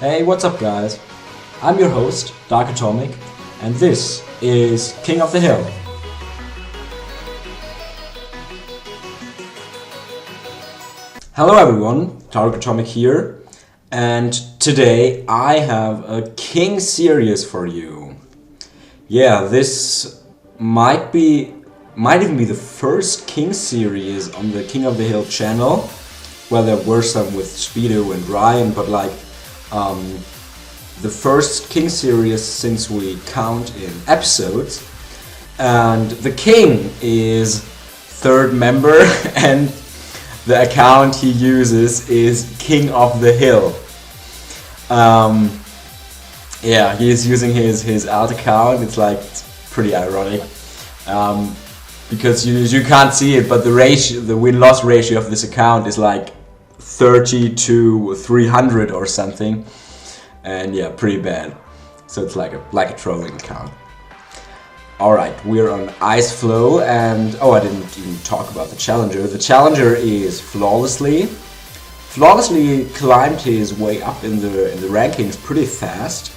Hey, what's up guys? I'm your host, Darkatomic, and this is King of the Hill. Hello everyone, Darkatomic here, and today I have a King series for you. Yeah, this might even be the first King series on the King of the Hill channel. Well, there were some with Speedo and Ryan, but the first King series since we count in episodes. And the King is third member and the account he uses is King of the Hill. Yeah, he is using his alt account. It's pretty ironic. Because you can't see it, but the win-loss ratio of this account is like 30 to 300 or something, and yeah, pretty bad. So it's like a trolling account. Alright, we're on Ice Flow, and I didn't even talk about the Challenger. The Challenger is flawlessly climbed his way up in the rankings pretty fast,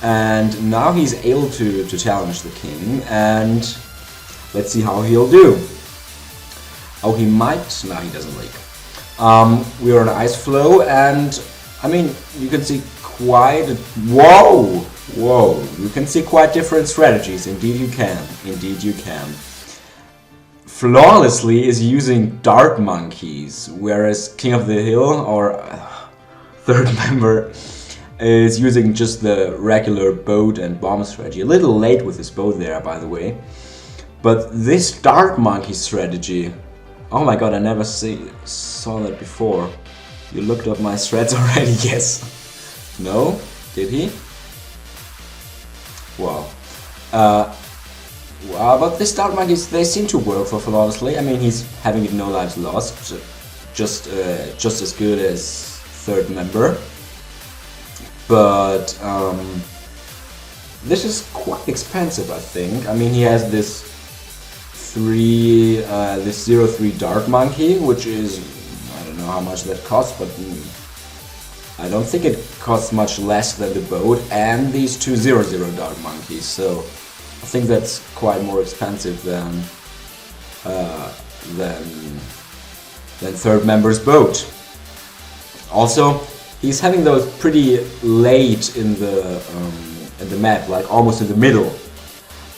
and now he's able to challenge the King, and let's see how he'll do. Oh, he might. No, he doesn't leak. We're on Ice Flow, and I mean, you can see quite. Whoa! You can see quite different strategies. Indeed, you can. Flawlessly is using dart monkeys, whereas King of the Hill, or third member, is using just the regular boat and bomb strategy. A little late with his boat there, by the way. But this dart monkey strategy, oh my god, I never saw that before. You looked up my strats already? Yes. No? Did he? Wow. But this dart monkeys, they seem to work for flawlessly. I mean, he's having no lives lost, just as good as third member. But this is quite expensive, I think. I mean, he has this 03 dart monkey, which is, I don't know how much that costs, but I don't think it costs much less than the boat, and these 200 dart monkeys, so I think that's quite more expensive than third member's boat. Also, he's having those pretty late in the map, like almost in the middle,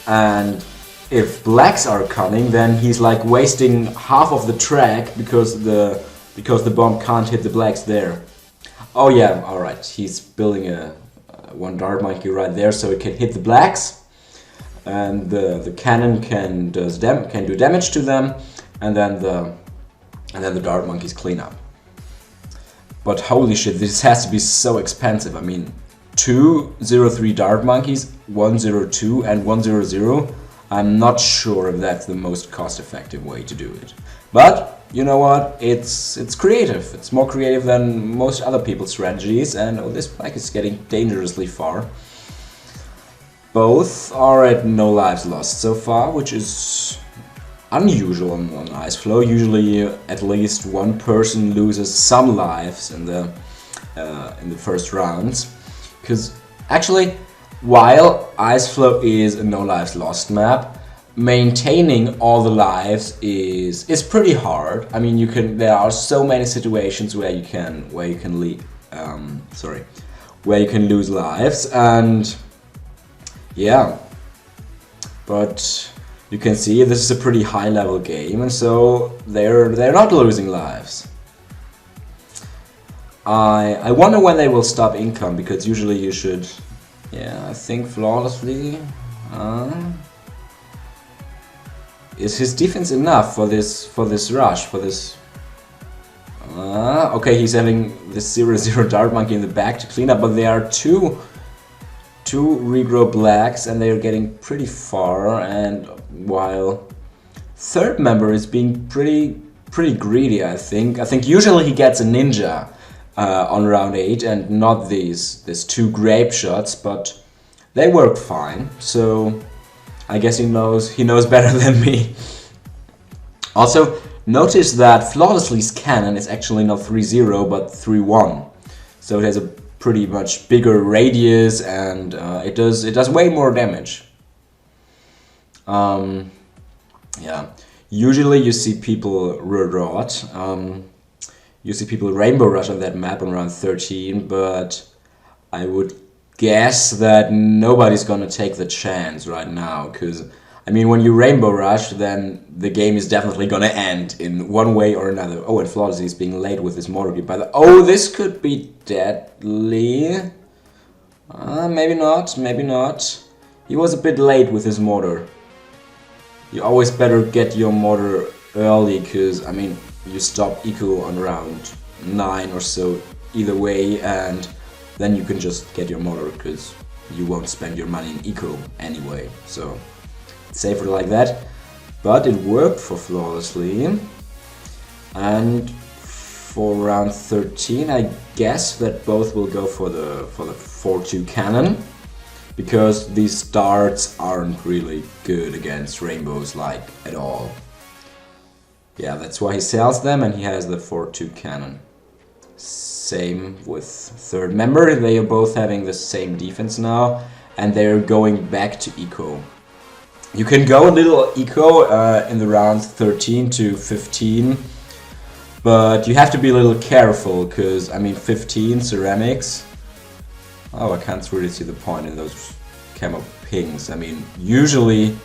and if blacks are coming, then he's like wasting half of the track because the bomb can't hit the blacks there. Oh yeah, alright, he's building one dart monkey right there so it can hit the blacks, and the cannon can do damage to them, and then the dart monkeys clean up. But holy shit, this has to be so expensive. I mean, 203 dart monkeys, 102 and 100. I'm not sure if that's the most cost-effective way to do it. But, you know what, it's creative. It's more creative than most other people's strategies, and this black is getting dangerously far. Both are at no lives lost so far, which is unusual on Ice Flow. Usually at least one person loses some lives in the first rounds. Because actually, while Ice Flow is a no lives lost map, maintaining all the lives is pretty hard. I mean, there are so many situations where you can lose lives, and yeah. But you can see this is a pretty high level game, and so they're not losing lives. I wonder when they will stop income, because usually you should. Yeah, I think flawlessly. Is his defense enough for this rush? Okay, he's having this 0-0 dart monkey in the back to clean up, but there are two regrow blacks, and they're getting pretty far. And while third member is being pretty greedy, I think usually he gets a ninja on round 8 and not these two grape shots, but they work fine, so I guess he knows better than me. Also, notice that Flawlessly's cannon is actually not 3-0 but 3-1, so it has a pretty much bigger radius, and it does way more damage. Yeah, usually you see people you see people Rainbow Rush on that map on round 13, but I would guess that nobody's gonna take the chance right now, because I mean, when you Rainbow Rush, then the game is definitely gonna end in one way or another. Oh, and Flawlessly is being late with his mortar by the. Oh, this could be deadly. Maybe not, maybe not. He was a bit late with his mortar. You always better get your mortar early, because I mean, you stop eco on round 9 or so either way, and then you can just get your mortar, because you won't spend your money in eco anyway, so safer like that. But it worked for Flawlessly, and for round 13 I guess that both will go for the 4-2 cannon, because these darts aren't really good against rainbows like at all. Yeah, that's why he sells them, and he has the 4-2 cannon. Same with third member, they are both having the same defense now, and they're going back to eco. You can go a little eco in the rounds 13 to 15, but you have to be a little careful, because I mean 15 ceramics. Oh, I can't really see the point in those camo pings. I mean, usually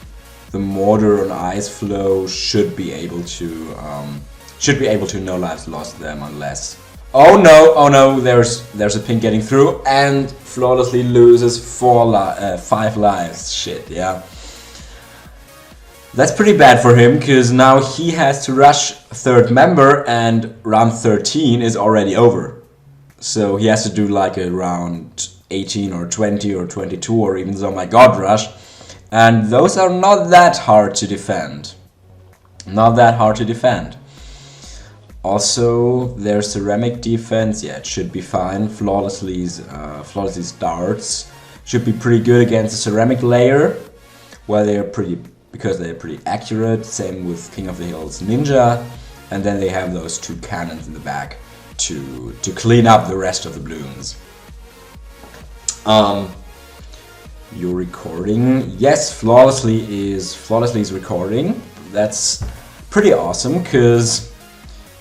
the mortar on ice flow should be able to no lives lost them, unless. Oh no, there's a ping getting through, and Flawlessly loses 5 lives. Shit, yeah. That's pretty bad for him, because now he has to rush third member, and round 13 is already over. So he has to do like a round 18 or 20 or 22 or even so my god rush, and those are not that hard to defend. Not that hard to defend. Also, their ceramic defense, yeah, it should be fine. Flawlessly's darts should be pretty good against the ceramic layer, where because they're pretty accurate. Same with King of the Hill's Ninja, and then they have those 2 cannons in the back to clean up the rest of the Bloons. You're recording. Yes, Flawlessly is recording. That's pretty awesome, because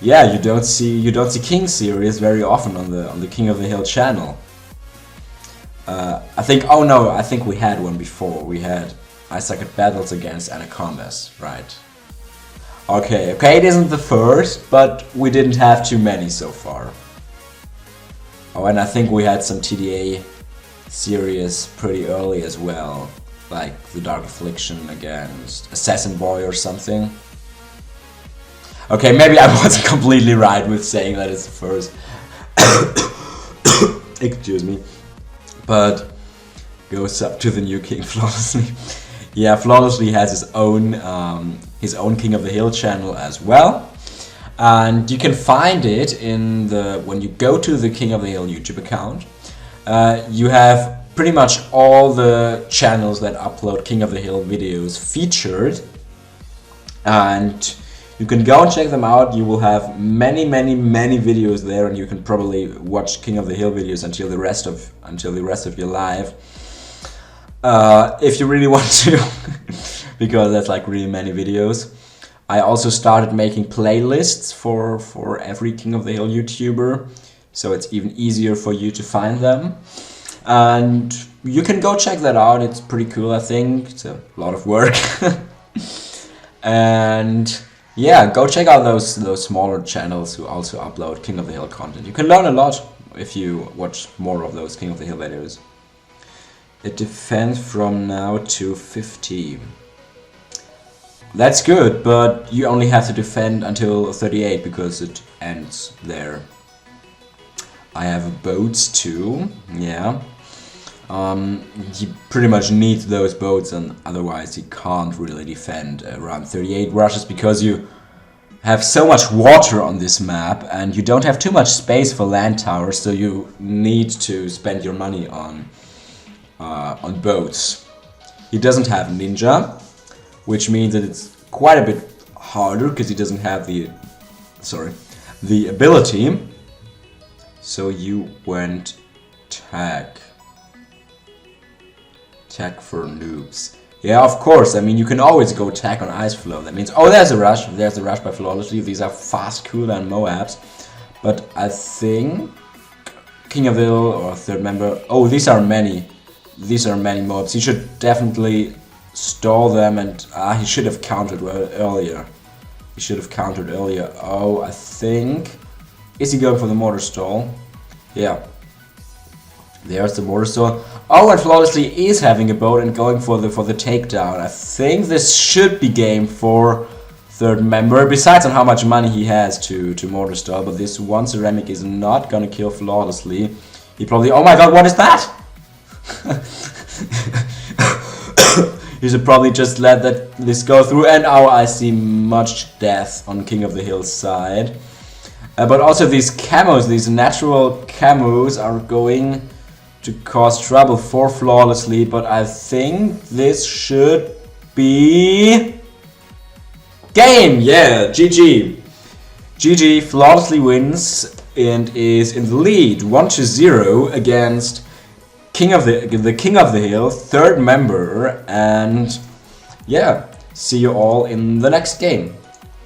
yeah, you don't see King series very often on the King of the Hill channel. I think we had one before. We had I Suck at Battles against Anacondas, right? Okay, it isn't the first, but we didn't have too many so far. Oh, and I think we had some TDA series pretty early as well, like the Dark Affliction against Assassin Boy or something. Okay, maybe I wasn't completely right with saying that it's the first. Excuse me. But goes up to the new King Flawlessly. Yeah, Flawlessly has his own King of the Hill channel as well, and you can find it when you go to the King of the Hill YouTube account. You have pretty much all the channels that upload King of the Hill videos featured, and you can go and check them out. You will have many videos there, and you can probably watch King of the Hill videos until the rest of your life. If you really want to, because that's like really many videos. I also started making playlists for every King of the Hill YouTuber, so it's even easier for you to find them. And you can go check that out, it's pretty cool, I think. It's a lot of work. And yeah, go check out those smaller channels who also upload King of the Hill content. You can learn a lot if you watch more of those King of the Hill videos. It defends from now to 50. That's good, but you only have to defend until 38 because it ends there. I have boats too, yeah. He pretty much needs those boats, and otherwise he can't really defend around 38 rushes, because you have so much water on this map and you don't have too much space for land towers, so you need to spend your money on boats. He doesn't have Ninja, which means that it's quite a bit harder because he doesn't have the ability. So you went Tag. Tag for noobs. Yeah, of course. I mean, you can always go tag on Ice Flow. That means, oh, there's a rush. There's a rush by Flawlessly. These are fast cooldown Moabs. But I think King of the Hill or third member. Oh, these are many. These are many Moabs. He should definitely stall them, and he should have countered earlier. He should have countered earlier. Oh, I think. Is he going for the mortar stall? Yeah. There's the mortar stall. Oh, and Flawlessly is having a boat and going for the takedown. I think this should be game for third member. Besides on how much money he has to mortar stall, but this one ceramic is not gonna kill Flawlessly. He probably. Oh my God! What is that? You should probably just let this go through. And now I see much death on King of the Hill's side. But also these camos, these natural camos are going to cause trouble for Flawlessly. But I think this should be game. Yeah, GG. GG, Flawlessly wins and is in the lead 1-0 against King of the King of the Hill, third member, and yeah, see you all in the next game.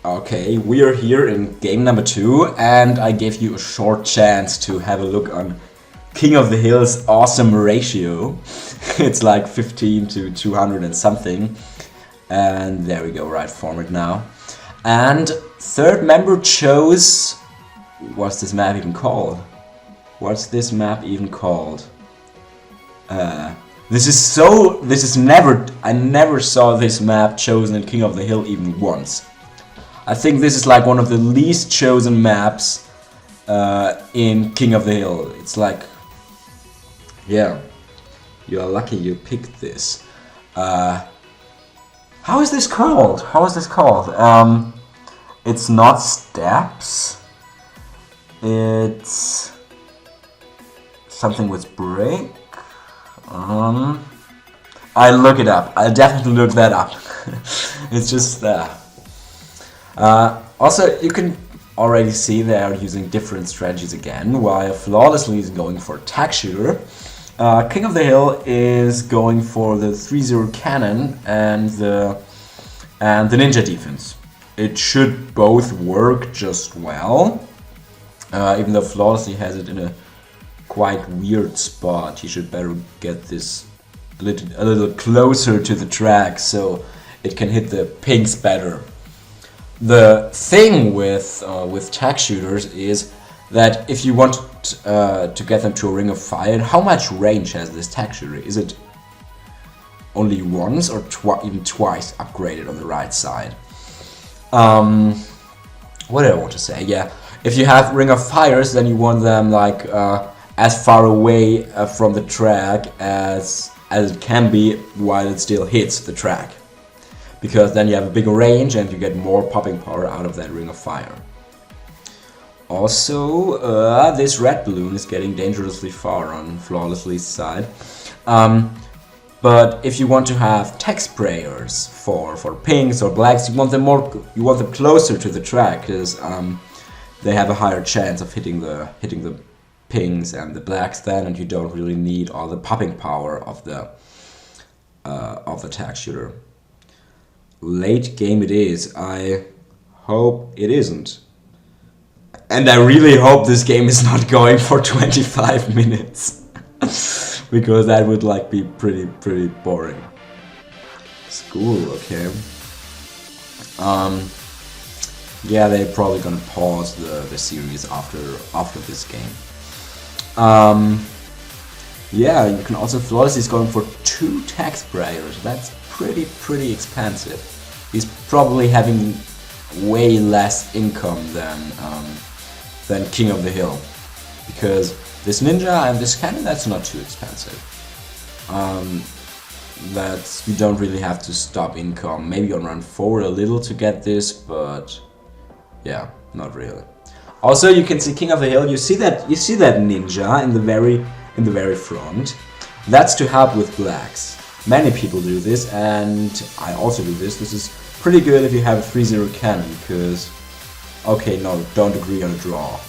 Okay, we are here in game number 2, and I gave you a short chance to have a look on King of the Hill's awesome ratio. It's like 15 to 200 and something, and there we go, right format now. And third member chose, what's this map even called? What's this map even called? I never saw this map chosen in King of the Hill even once. I think this is like one of the least chosen maps in King of the Hill. It's like, yeah, you are lucky you picked this. How is this called? It's not steps. It's something with break. I'll look it up. I'll definitely look that up. It's just also, you can already see they are using different strategies again. While Flawlessly is going for tag shooter, King of the Hill is going for the 3-0 cannon and the ninja defense. It should both work just well. Even though Flawlessly has it in a quite weird spot, he should better get this a little closer to the track so it can hit the pings better. The thing with tag shooters is that if you want to get them to a ring of fire, how much range has this tag shooter? Is it only once or even twice upgraded on the right side? What did I want to say? Yeah, if you have ring of fires, then you want them like as far away from the track as it can be while it still hits the track, because then you have a bigger range and you get more popping power out of that ring of fire. Also, this red balloon is getting dangerously far on Flawlessly's side. But if you want to have tech sprayers for pinks or blacks, you want them closer to the track, because they have a higher chance of hitting the pinks and the blacks then, and you don't really need all the popping power of the tag shooter. Late game it is. I hope it isn't. And I really hope this game is not going for 25 minutes. Because that would like be pretty boring. School, okay. Yeah, they're probably gonna pause the series after this game. Yeah, you can also Flawlessly is going for 2 tag sprayers. That's pretty expensive. He's probably having way less income than King of the Hill, because this ninja and this cannon, that's not too expensive. That you don't really have to stop income. Maybe on round 4 a little to get this, but yeah, not really. Also, you can see King of the Hill. You see that ninja in the very front. That's to help with blacks. Many people do this, and I also do this. This is pretty good if you have a 3-0 cannon, because okay, no, don't agree on a draw.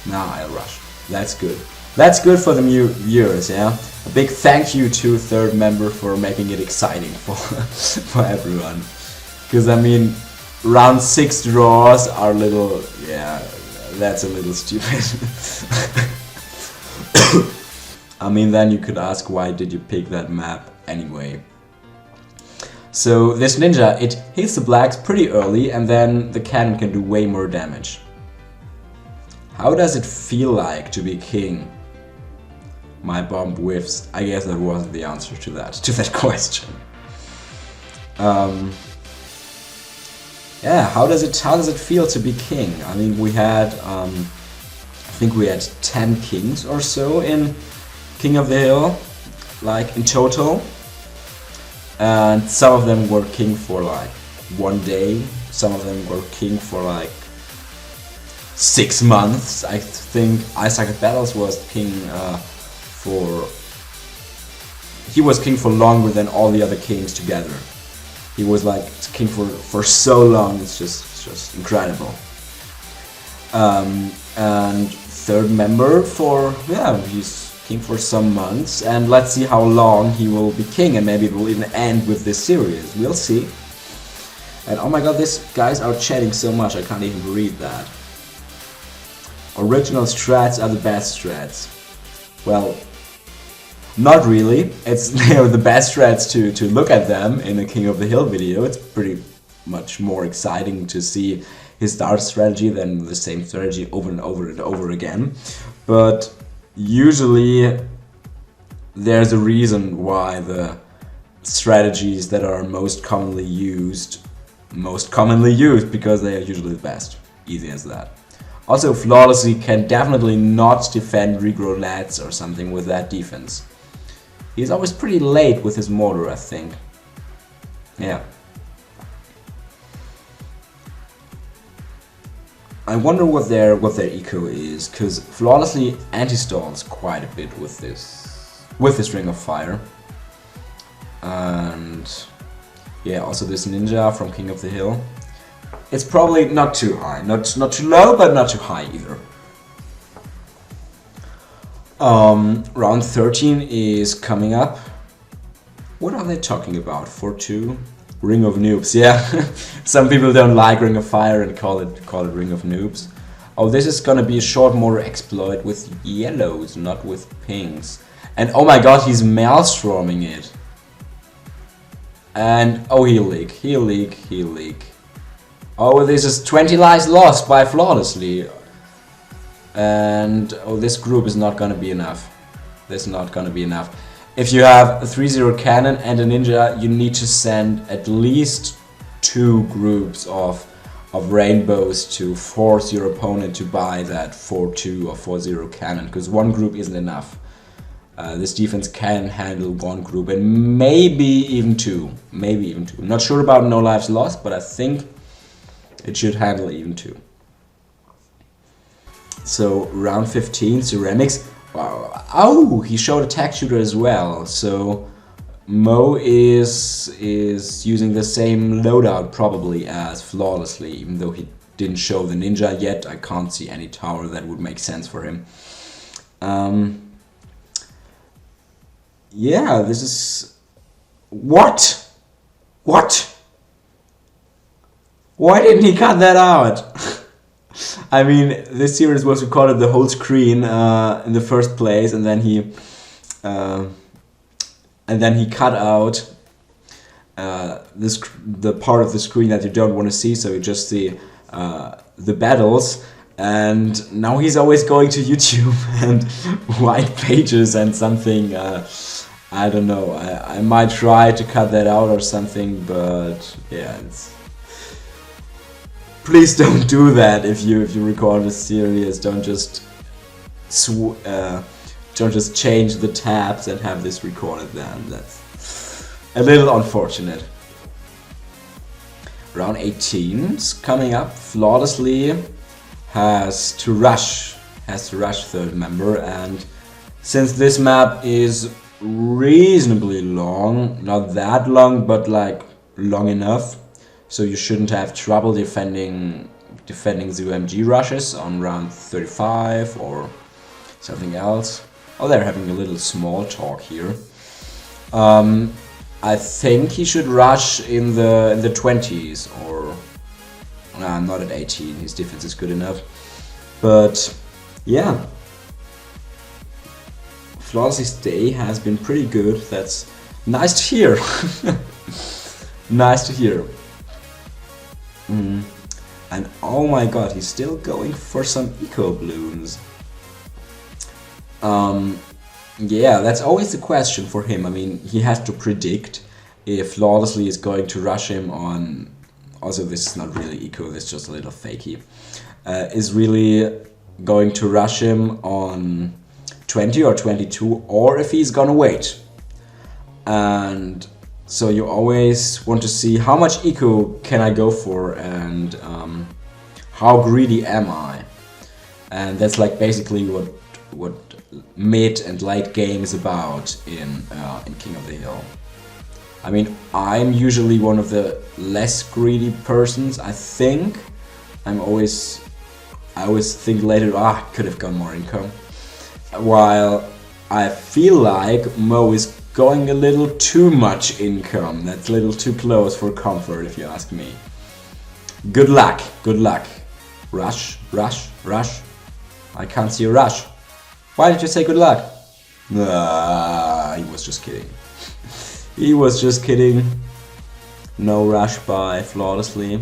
Now I'll rush. That's good. That's good for the new viewers, yeah? A big thank you to third member for making it exciting for, for everyone. Because, I mean, round 6 draws are a little... yeah, that's a little stupid. I mean, then you could ask, why did you pick that map anyway? So, this ninja, it hits the blacks pretty early, and then the cannon can do way more damage. How does it feel like to be king? My bomb whiffs. I guess that wasn't the answer to that question. Yeah, how does it feel to be king? I mean, we had I think we had 10 kings or so in King of the Hill, like in total, and some of them were king for like 1 day. Some of them were king for like 6 months. I think Isaac Battles was king he was king for longer than all the other kings together. He was like king for so long. It's just incredible. And third member for, yeah, he's king for some months, and let's see how long he will be king, and maybe it will even end with this series. We'll see. And oh my god, these guys are chatting so much, I can't even read that. Original strats are the best strats. Well, not really. It's the best strats to look at them in a King of the Hill video. It's pretty much more exciting to see his start strategy than the same strategy over and over and over again. But usually there's a reason why the strategies that are most commonly used because they are usually the best. Easy as that. Also, flawlessly can definitely not defend regrow lats or something with that defense. He's always pretty late with his mortar, I think. Yeah. I wonder what their eco is, because flawlessly anti-stalls quite a bit with this Ring of Fire. And yeah, also this ninja from King of the Hill. It's probably not too high, not too low, but not too high either. Round 13 is coming up. What are they talking about? 4-2? Ring of Noobs, yeah. Some people don't like Ring of Fire and call it Ring of Noobs. Oh, this is gonna be a short mortar exploit with yellows, not with pinks. And oh my god, he's maelstroming it. And oh, he'll leak. Oh, this is 20 lives lost by flawlessly. And oh, this group is not gonna be enough. This is not gonna be enough. If you have a 3-0 cannon and a ninja, you need to send at least 2 groups of rainbows to force your opponent to buy that 4-2 or 4-0 cannon, because one group isn't enough. This defense can handle one group and maybe even two. Not sure about no lives lost, but I think it should handle even 2. So round 15, ceramics. Wow. Oh, he showed a tech shooter as well. So Mo is using the same loadout probably as flawlessly, even though he didn't show the ninja yet. I can't see any tower that would make sense for him. Yeah, this is... What? Why didn't he cut that out? I mean, this series was recorded the whole screen in the first place, and then he cut out the part of the screen that you don't want to see, so you just see the battles. And now he's always going to YouTube and white pages and something. I don't know. I might try to cut that out or something, but yeah, please don't do that if you record a series. Don't just change the tabs and have this recorded then. That's a little unfortunate. Round 18 is coming up. Flawlessly has to rush third member, and since this map is reasonably long, not that long, but like long enough, so you shouldn't have trouble defending the UMG rushes on round 35 or Something else. Oh, they're having a little small talk here. I think he should rush in the 20s, or not at 18. His defense is good enough. But yeah, Flawlessly Stay has been pretty good. That's nice to hear. Nice to hear. And oh my god, he's still going for some eco Bloons. Yeah, that's always the question for him. I mean, he has to predict if Flawlessly is going to rush him on... Also, this is not really eco, this is just a little fakey. Is really going to rush him on 20 or 22, or if he's gonna wait. And so you always want to see how much eco can I go for, and how greedy am I. And that's like basically what mid and late game is about in King of the Hill. I mean, I'm usually one of the less greedy persons. I think I always think later, could have gone more income. While I feel like Mo is going a little too much income. That's a little too close for comfort, if you ask me. Good luck, good luck. Rush, rush, rush. I can't see a rush. Why did you say good luck? He was just kidding. He was just kidding. No rush by Flawlessly.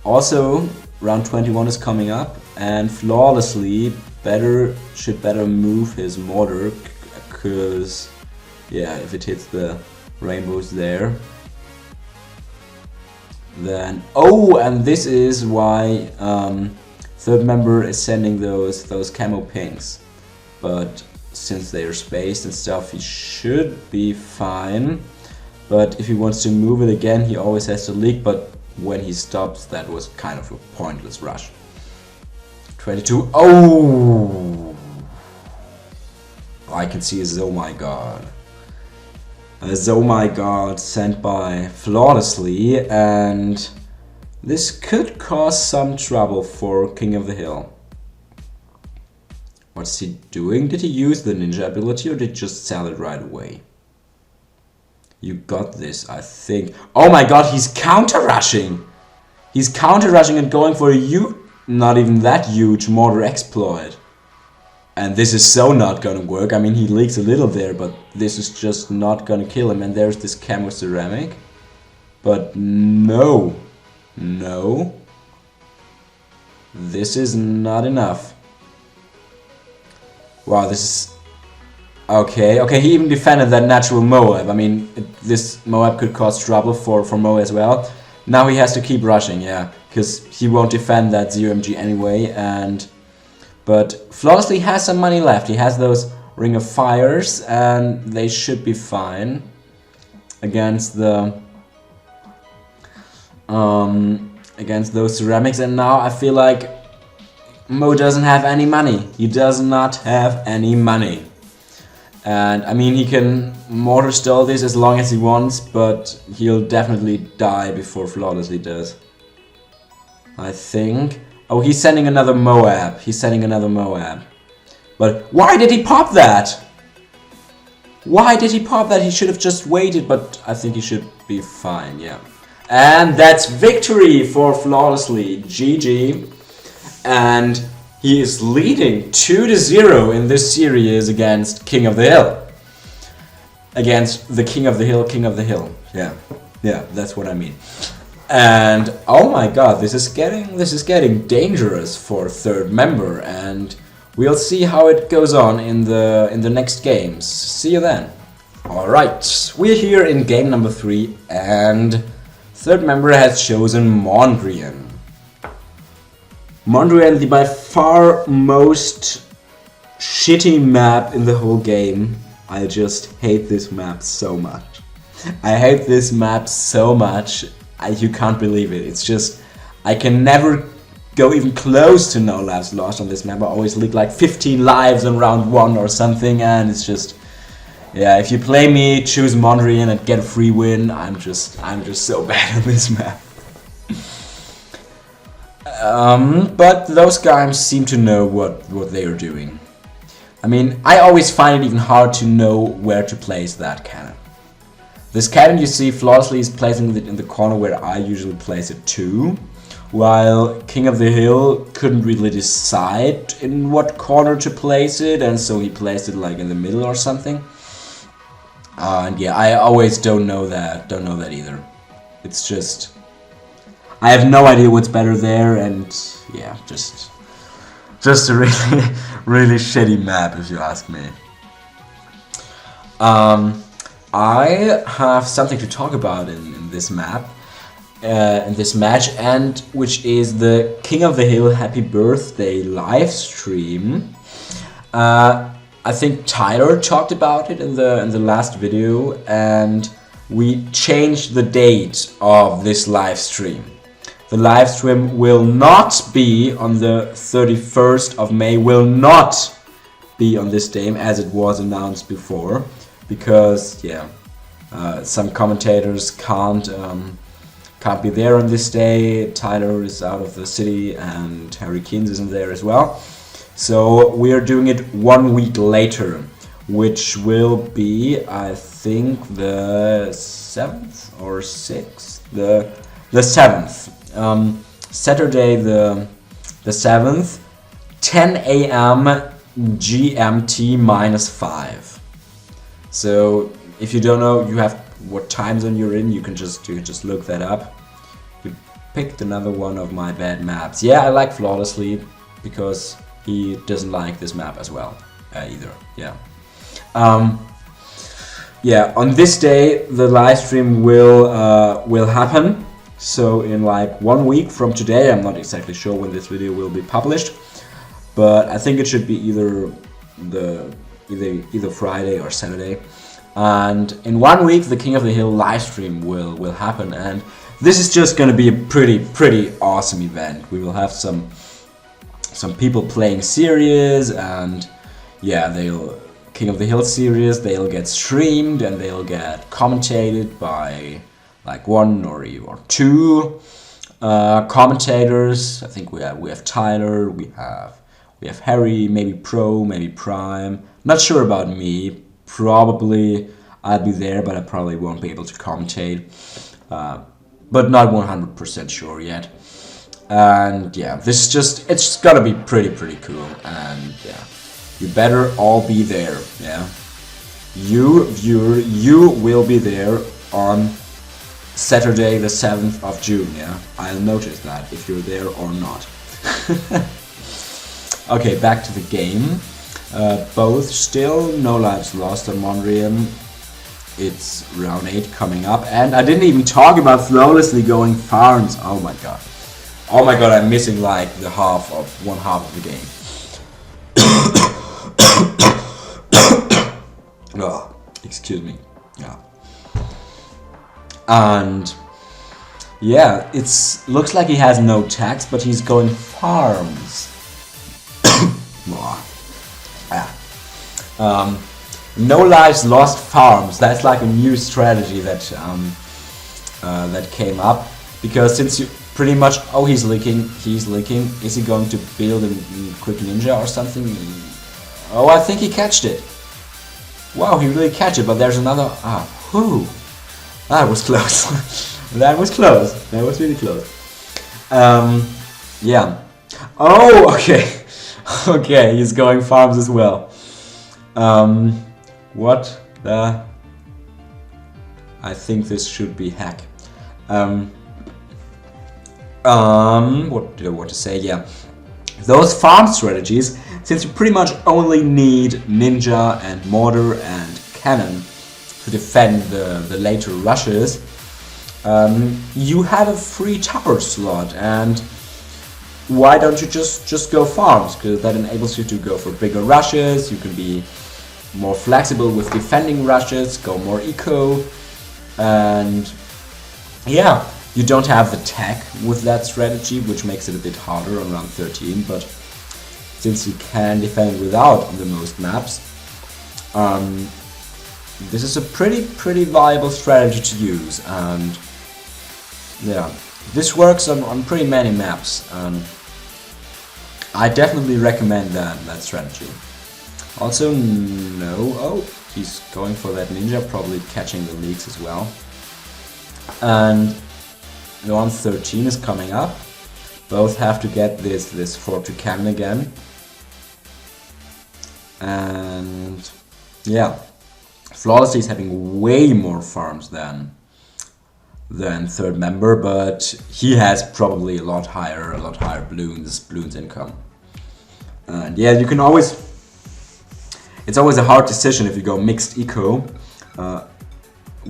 Also, round 21 is coming up, and Flawlessly should better move his mortar, because yeah, if it hits the rainbows there, then and this is why third member is sending those camo pings. But since they are spaced and stuff, he should be fine. But if he wants to move it again, he always has to leak. But when he stops, that was kind of a pointless rush. 22. Oh! I can see a oh my god. A oh my god sent by Flawlessly, and this could cause some trouble for King of the Hill. What's he doing? Did he use the ninja ability, or did he just sell it right away? You got this, I think. Oh my god, he's counter-rushing! He's counter-rushing and going for a not even that huge mortar exploit. And this is so not gonna work. I mean, he leaks a little there, but this is just not gonna kill him. And there's this camo ceramic. But no. No. This is not enough. Wow, this is... Okay, he even defended that natural Moab. I mean, this Moab could cause trouble for Mo as well. Now he has to keep rushing, yeah. Because he won't defend that ZOMG anyway, but Flawlessly has some money left. He has those Ring of Fires, and they should be fine against those ceramics. And now I feel like Mo doesn't have any money. He does not have any money. And I mean, he can mortar stall this as long as he wants, but he'll definitely die before Flawlessly does. I think. Oh, he's sending another Moab. He's sending another Moab. But why did he pop that? Why did he pop that? He should have just waited, but I think he should be fine, yeah. And that's victory for Flawlessly. GG. And he is leading 2-0 in this series against King of the Hill. Against the King of the Hill, King of the Hill. Yeah, that's what I mean. And oh my god, this is getting dangerous for third member, and we'll see how it goes on in the next games. See you then. Alright, we're here in game number 3, and third member has chosen Mandrian. Mandrian, the by far most shitty map in the whole game. I just hate this map so much. I hate this map so much. You can't believe it. It's just, I can never go even close to no lives lost on this map. I always leak like 15 lives in round 1 or something, and it's just, yeah, if you play me, choose Mandrian and get a free win. I'm just so bad on this map. But those guys seem to know what they are doing. I mean, I always find it even hard to know where to place that cannon. This cannon you see flawlessly is placing it in the corner where I usually place it too, while King of the Hill couldn't really decide in what corner to place it, and so he placed it like in the middle or something. And yeah, I always don't know that either. It's just, I have no idea what's better there, and yeah, just a really, really shitty map if you ask me. I have something to talk about in this map, in this match, and which is the King of the Hill Happy Birthday live stream. I think Tyler talked about it in the last video, and we changed the date of this live stream. The live stream will not be on the 31st of May, will not be on this day as it was announced before, because yeah, some commentators can't be there on this day. Tyler is out of the city and Harry Keynes isn't there as well. So we are doing it 1 week later, which will be, I think, the 7th or 6th? The 7th. Saturday the 7th, 10 a.m. GMT -5. So if you don't know what time zone you're in, you can just look that up. You picked another one of my bad maps. Yeah, I like Flawlessly because he doesn't like this map as well either. Yeah. Yeah. On this day, the live stream will happen. So in like 1 week from today, I'm not exactly sure when this video will be published, but I think it should be either Friday or Saturday. And in 1 week, the King of the Hill live stream will happen, and this is just gonna be a pretty awesome event. We will have some people playing serious, and yeah, King of the Hill series, they'll get streamed and they'll get commentated by like 1 or 2 commentators. I think we have Tyler, we have Harry, maybe Pro, maybe Prime. Not sure about me. Probably I'll be there, but I probably won't be able to commentate. But not 100% sure yet. And yeah, it's just gonna be pretty cool. And yeah, you better all be there. Yeah, you viewer, you will be there on Saturday the 7th of June, yeah? I'll notice that if you're there or not. Okay, back to the game. Both still no lives lost on Mandrian. It's round 8 coming up, and I didn't even talk about flawlessly going farms. Oh my god. Oh my god, I'm missing like one half of the game. Oh, excuse me. Yeah. And yeah, looks like he has no tax, but he's going farms. No lives lost farms. That's like a new strategy that came up, because since you pretty much he's licking. Is he going to build a quick ninja or something? Oh, I think he catched it. Wow, he really catched it. But there's another. That was close. That was close. That was really close. Yeah. Oh, okay. Okay, he's going farms as well. What the? I think this should be hack. What did I want to say? Yeah. Those farm strategies, since you pretty much only need ninja and mortar and cannon to defend the later rushes, you have a free tower slot, and why don't you just go farms? Because that enables you to go for bigger rushes. You can be more flexible with defending rushes, go more eco, and yeah, you don't have the tech with that strategy, which makes it a bit harder on round 13, but since you can defend without on the most maps, this is a pretty viable strategy to use. And yeah, This works on pretty many maps. I definitely recommend that strategy. Also, no. Oh, he's going for that ninja, probably catching the leaks as well. And Nuance 13 is coming up. Both have to get this fort to cannon again. And yeah, Flawlessly is having way more farms than third member, but he has probably a lot higher Bloons income. And yeah, you can always, it's always a hard decision if you go mixed eco,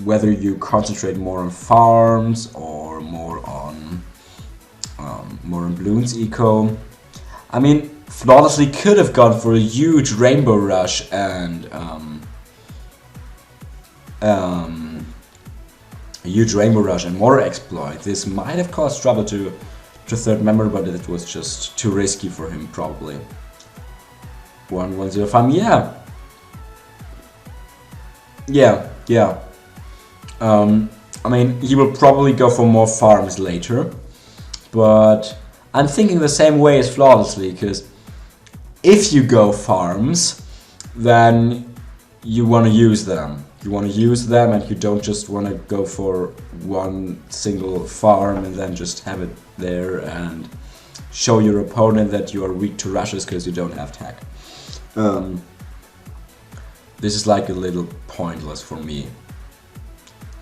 whether you concentrate more on farms or more on Bloons eco. I mean, Flawlessly could have gone for a huge Rainbow Rush and Mortar Exploit. This might have caused trouble to third member, but it was just too risky for him, probably. 1105, yeah. I mean, he will probably go for more farms later, but I'm thinking the same way as Flawlessly, because if you go farms, then you want to use them. You want to use them, and you don't just want to go for one single farm and then just have it there and show your opponent that you are weak to rushes because you don't have tech. This is like a little pointless for me,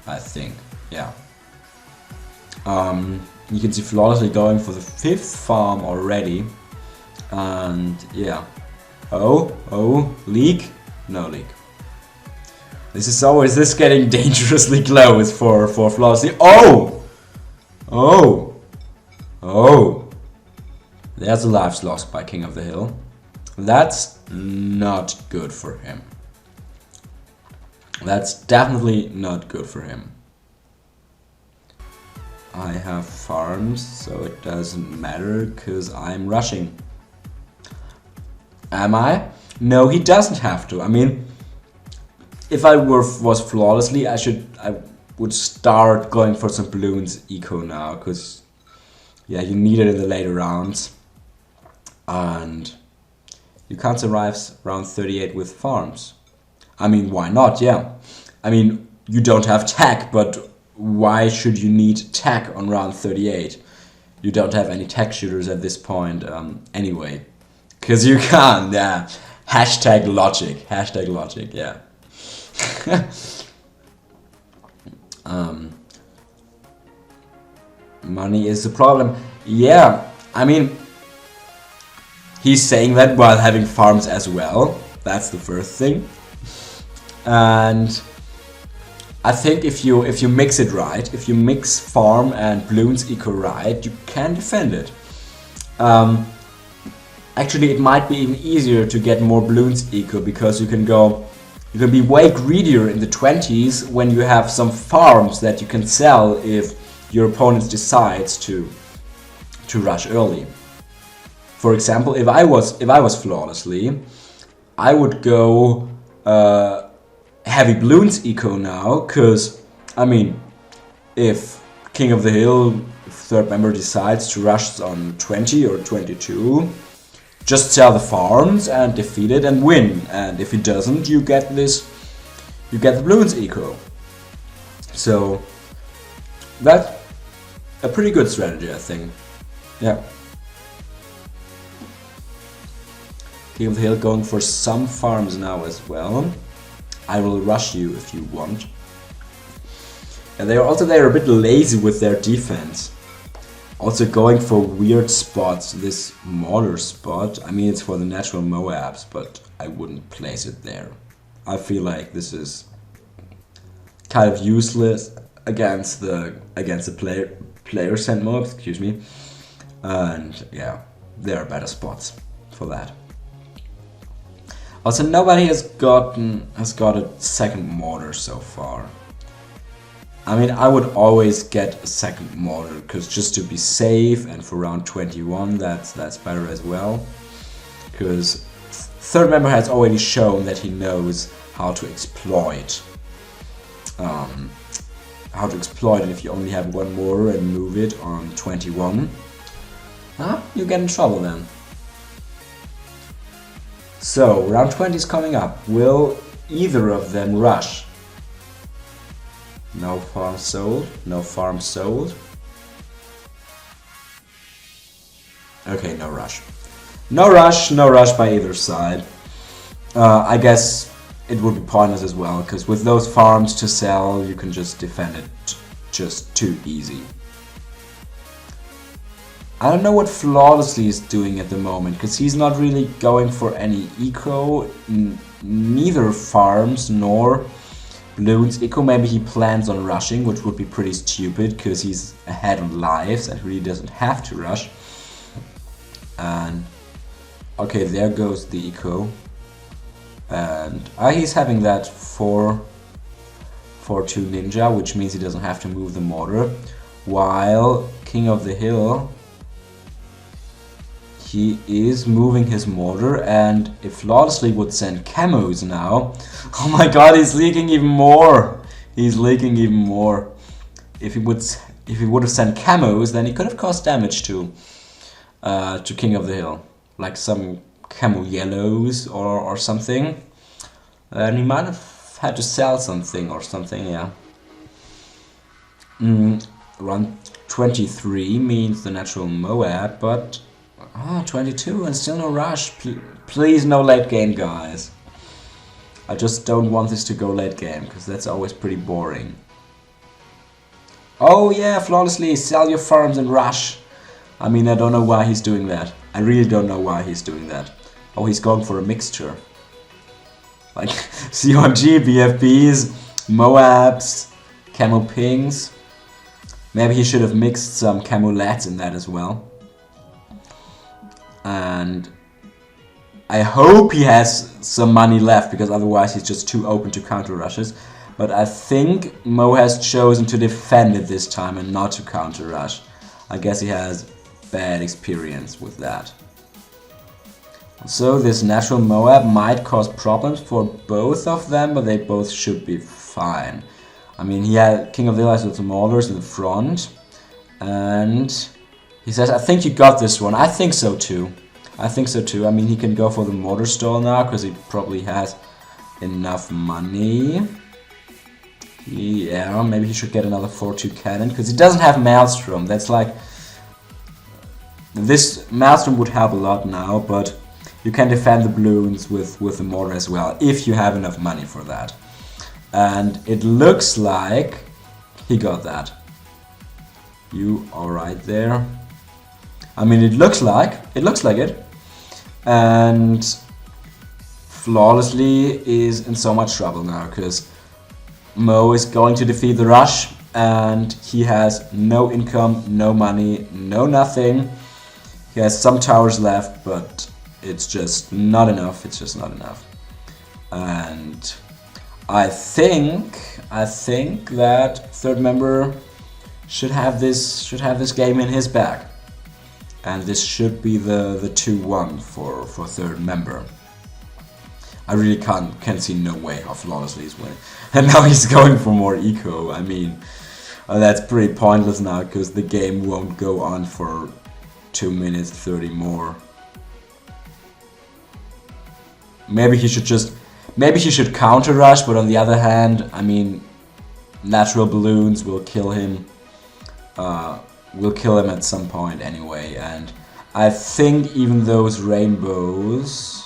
I think. Yeah. You can see Flawlessly going for the 5th farm already, and yeah. Oh, leak? No leak. This is getting dangerously close for Flawlessly. Oh! There's a lives lost by King of the Hill. That's not good for him. That's definitely not good for him. I have farms, so it doesn't matter, because I'm rushing. Am I? No, he doesn't have to. I mean, if I was Flawlessly, I would start going for some Bloons eco now, because yeah, you need it in the later rounds. And you can't survive round 38 with farms. I mean, why not? Yeah. I mean, you don't have tech, but why should you need tech on round 38? You don't have any tech shooters at this point anyway. Because you can't, yeah. Hashtag logic, yeah. Money is the problem. Yeah, I mean, he's saying that while having farms as well. That's the first thing. And I think if you mix it right, if you mix farm and Bloons eco right, you can defend it. Actually, it might be even easier to get more Bloons eco, because you can be way greedier in the 20s when you have some farms that you can sell if your opponent decides to rush early. For example, if I was Flawlessly, I would go heavy Bloons eco now, because I mean, if King of the Hill, third member, decides to rush on 20 or 22, just sell the farms and defeat it and win. And if he doesn't, you get the Bloons eco. So that's a pretty good strategy, I think. Yeah. King of the Hill going for some farms now as well. I will rush you if you want. And they're a bit lazy with their defense. Also going for weird spots. This mortar spot, I mean, it's for the natural Moabs, but I wouldn't place it there. I feel like this is kind of useless against the player sent mobs, excuse me. And yeah, there are better spots for that. Also, nobody has got a second mortar so far. I mean, I would always get a second mortar, because just to be safe, and for round 21 that's better as well. Because third member has already shown that he knows how to exploit how to exploit it if you only have one more and move it on 21. You get in trouble then. So, round 20 is coming up. Will either of them rush? No farm sold, no farm sold. Okay, no rush. No rush by either side. I guess it would be pointless as well, because with those farms to sell, you can just defend it just too easy. I don't know what Flawlessly is doing at the moment, because he's not really going for any eco, neither farms nor Bloons. Eco, maybe he plans on rushing, which would be pretty stupid, because he's ahead on lives and really doesn't have to rush. And okay, there goes the eco. And he's having that 4-2 ninja, which means he doesn't have to move the mortar. While King of the Hill, he is moving his mortar, and if Flawlessly would send camos now, oh my god, he's leaking even more. He's leaking even more. If he would have sent camos, then he could have caused damage to King of the Hill, like some camo yellows or something. And he might have had to sell something or something, yeah. Run 23 means the natural Moab, but 22 and still no rush. Please no late game, guys. I just don't want this to go late game, because that's always pretty boring. Oh yeah, Flawlessly, sell your farms and rush. I mean, I don't know why he's doing that. I really don't know why he's doing that. Oh, he's going for a mixture. Like, COMG, BFBs, Moabs, Camo Pings. Maybe he should have mixed some Camo Lats in that as well. And I hope he has some money left, because otherwise he's just too open to counter rushes. But I think Mo has chosen to defend it this time and not to counter rush. I guess he has bad experience with that. So this natural Moab might cause problems for both of them, but they both should be fine. I mean, he had King of the Hill with some mortars in the front, and he says, I think you got this one. I think so too. I think so too. I mean, he can go for the mortar stall now, because he probably has enough money. Yeah, maybe he should get another 4-2 cannon, because he doesn't have Maelstrom. That's like... This Maelstrom would help a lot now, but you can defend the Bloons with the mortar as well, if you have enough money for that. And it looks like he got that. You are right there. I mean, it looks like it. And Flawlessly is in so much trouble now, because Mo is going to defeat the rush, and he has no income, no money, no nothing. He has some towers left, but it's just not enough. It's just not enough. And I think that third member should have this game in his bag. And this should be the 2-1 for third member. I really can't see no way how Flawlessly is winning. And now he's going for more eco. I mean, that's pretty pointless now, because the game won't go on for 2 minutes 30 more. Maybe he should counter rush, but on the other hand, I mean, natural Bloons will kill him. Will kill him at some point anyway, and I think even those rainbows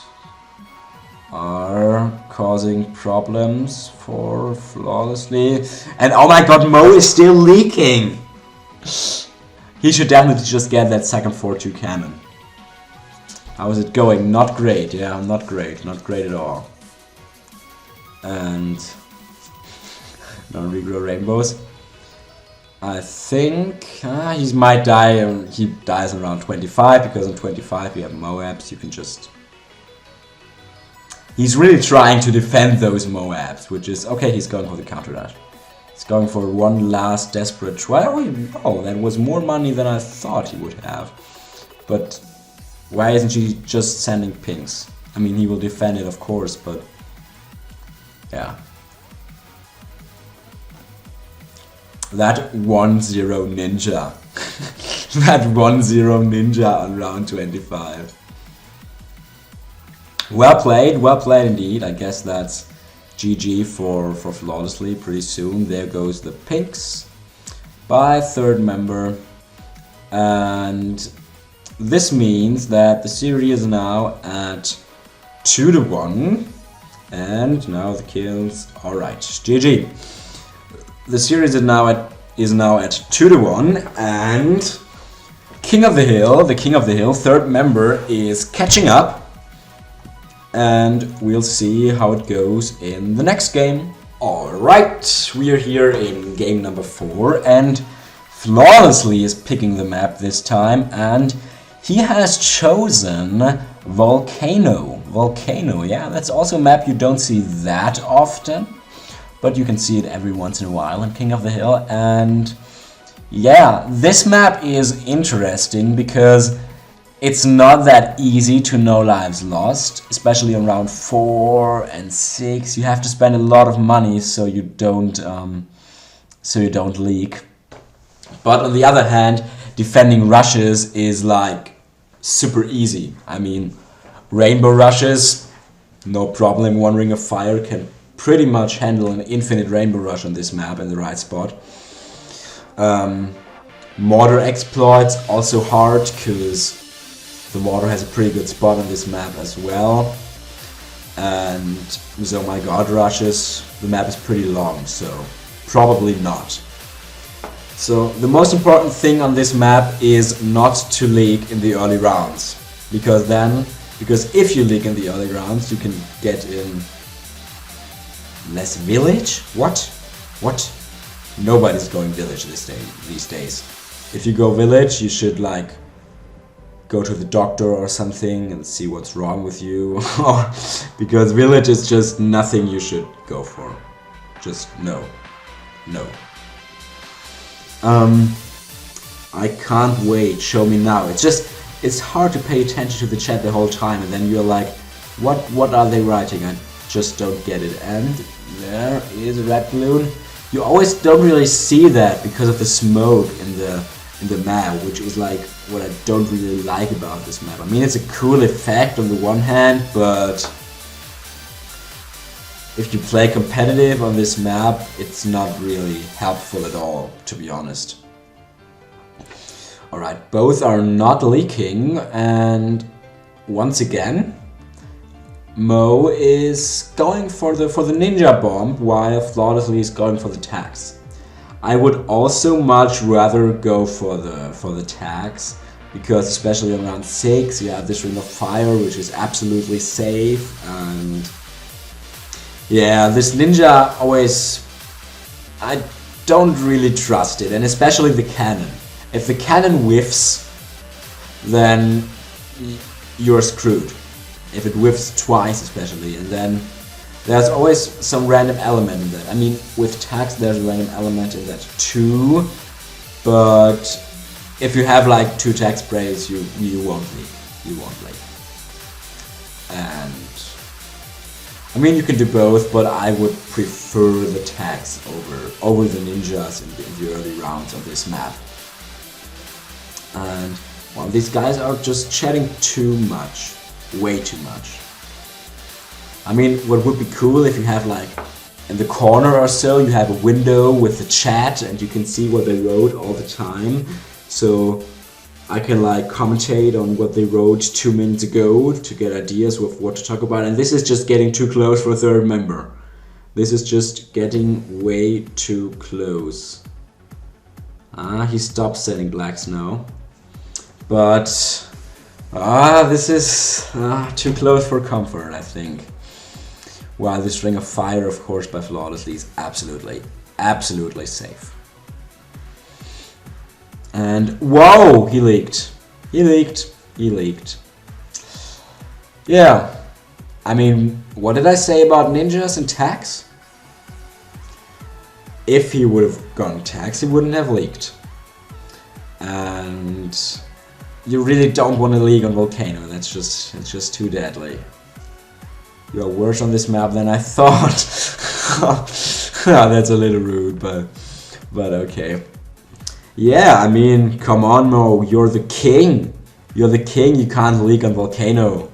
are causing problems for Flawlessly. And oh my god, Mo is still leaking! He should definitely just get that second 4-2 cannon. How is it going? Not great, yeah, not great at all. And don't regrow rainbows. I think he might die. He dies around 25, because on 25 you have Moabs. You can just... He's really trying to defend those Moabs, which is... Okay, he's going for the counter dash. He's going for one last desperate try. Oh, that was more money than I thought he would have. But why isn't he just sending pings? I mean, he will defend it, of course, but... Yeah. That 1-0 ninja. That 1-0 ninja on round 25. Well played indeed. I guess that's GG for Flawlessly pretty soon. There goes the pinks by third member. And this means that the series is now at 2-1. And now the kills. Alright, GG. The series is now at 2-1, and the King of the Hill, third member, is catching up, and we'll see how it goes in the next game. Alright, we are here in game number 4, and Flawlessly is picking the map this time, and he has chosen Volcano. Volcano, yeah, that's also a map you don't see that often, but you can see it every once in a while in King of the Hill. And yeah, this map is interesting because it's not that easy to no lives lost, especially on round 4 and 6. You have to spend a lot of money so you don't leak. But on the other hand, defending rushes is like super easy. I mean, rainbow rushes, no problem. One Ring of Fire can pretty much handle an infinite rainbow rush on this map in the right spot. Mortar exploits, also hard, because the mortar has a pretty good spot on this map as well. And so my god rushes, the map is pretty long, so probably not. So the most important thing on this map is not to leak in the early rounds, because if you leak in the early rounds, you can get in less village? What? Nobody's going village these days. If you go village, you should like go to the doctor or something and see what's wrong with you. Because village is just nothing you should go for. Just no. I can't wait, show me now. It's hard to pay attention to the chat the whole time, and then you're like, what are they writing? I just don't get it. And there is a red balloon. You always don't really see that because of the smoke in the map, which is like what I don't really like about this map. I mean, it's a cool effect on the one hand, but if you play competitive on this map, it's not really helpful at all, to be honest. Alright, both are not leaking, and once again, Mo is going for the ninja bomb, while Flawlessly is going for the tags. I would also much rather go for the tags, because especially on round 6 you have this Ring of Fire, which is absolutely safe, and yeah, this ninja always, I don't really trust it, and especially the cannon. If the cannon whiffs, then you're screwed. If it whiffs twice especially, and then there's always some random element in that. I mean, with tags there's a random element in that too, but if you have like 2 tag sprays, you won't leak. And I mean, you can do both, but I would prefer the tags over the ninjas in the early rounds of this map. And well, these guys are just chatting too much. Way too much. I mean, what would be cool if you have like in the corner or so, you have a window with the chat and you can see what they wrote all the time. So I can like commentate on what they wrote 2 minutes ago to get ideas of what to talk about. And this is just getting too close for a third member. This is just getting way too close. He stopped selling blacks now. But this is too close for comfort, I think. While this Ring of Fire, of course, by Flawlessly is absolutely safe. And whoa, he leaked. Yeah, I mean, what did I say about ninjas and tags? If he would have gone tags, he wouldn't have leaked. And you really don't want to leak on Volcano. It's just too deadly. You are worse on this map than I thought. That's a little rude, but But okay. Yeah, I mean, come on, Mo. You're the king. You're the king. You can't leak on Volcano.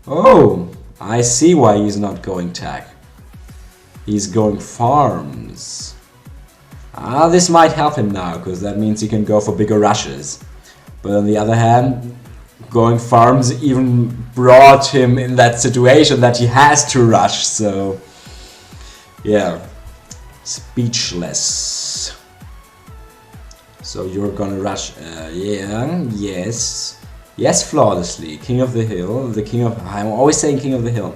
Oh, I see why he's not going tech. He's going farms. Ah, this might help him now, because that means he can go for bigger rushes. But on the other hand, going farms even brought him in that situation that he has to rush, so... yeah. Speechless. So you're gonna rush... yeah, yes. Yes, flawlessly. King of the Hill. The King of... I'm always saying King of the Hill.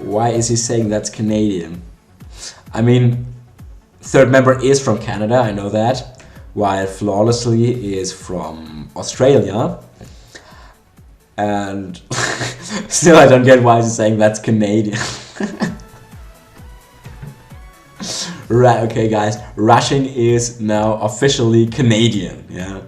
Why is he saying that's Canadian? I mean, third member is from Canada, I know that. While flawlessly is from Australia. And still I don't get why he's saying that's Canadian. Right, okay guys, rushing is now officially Canadian, yeah.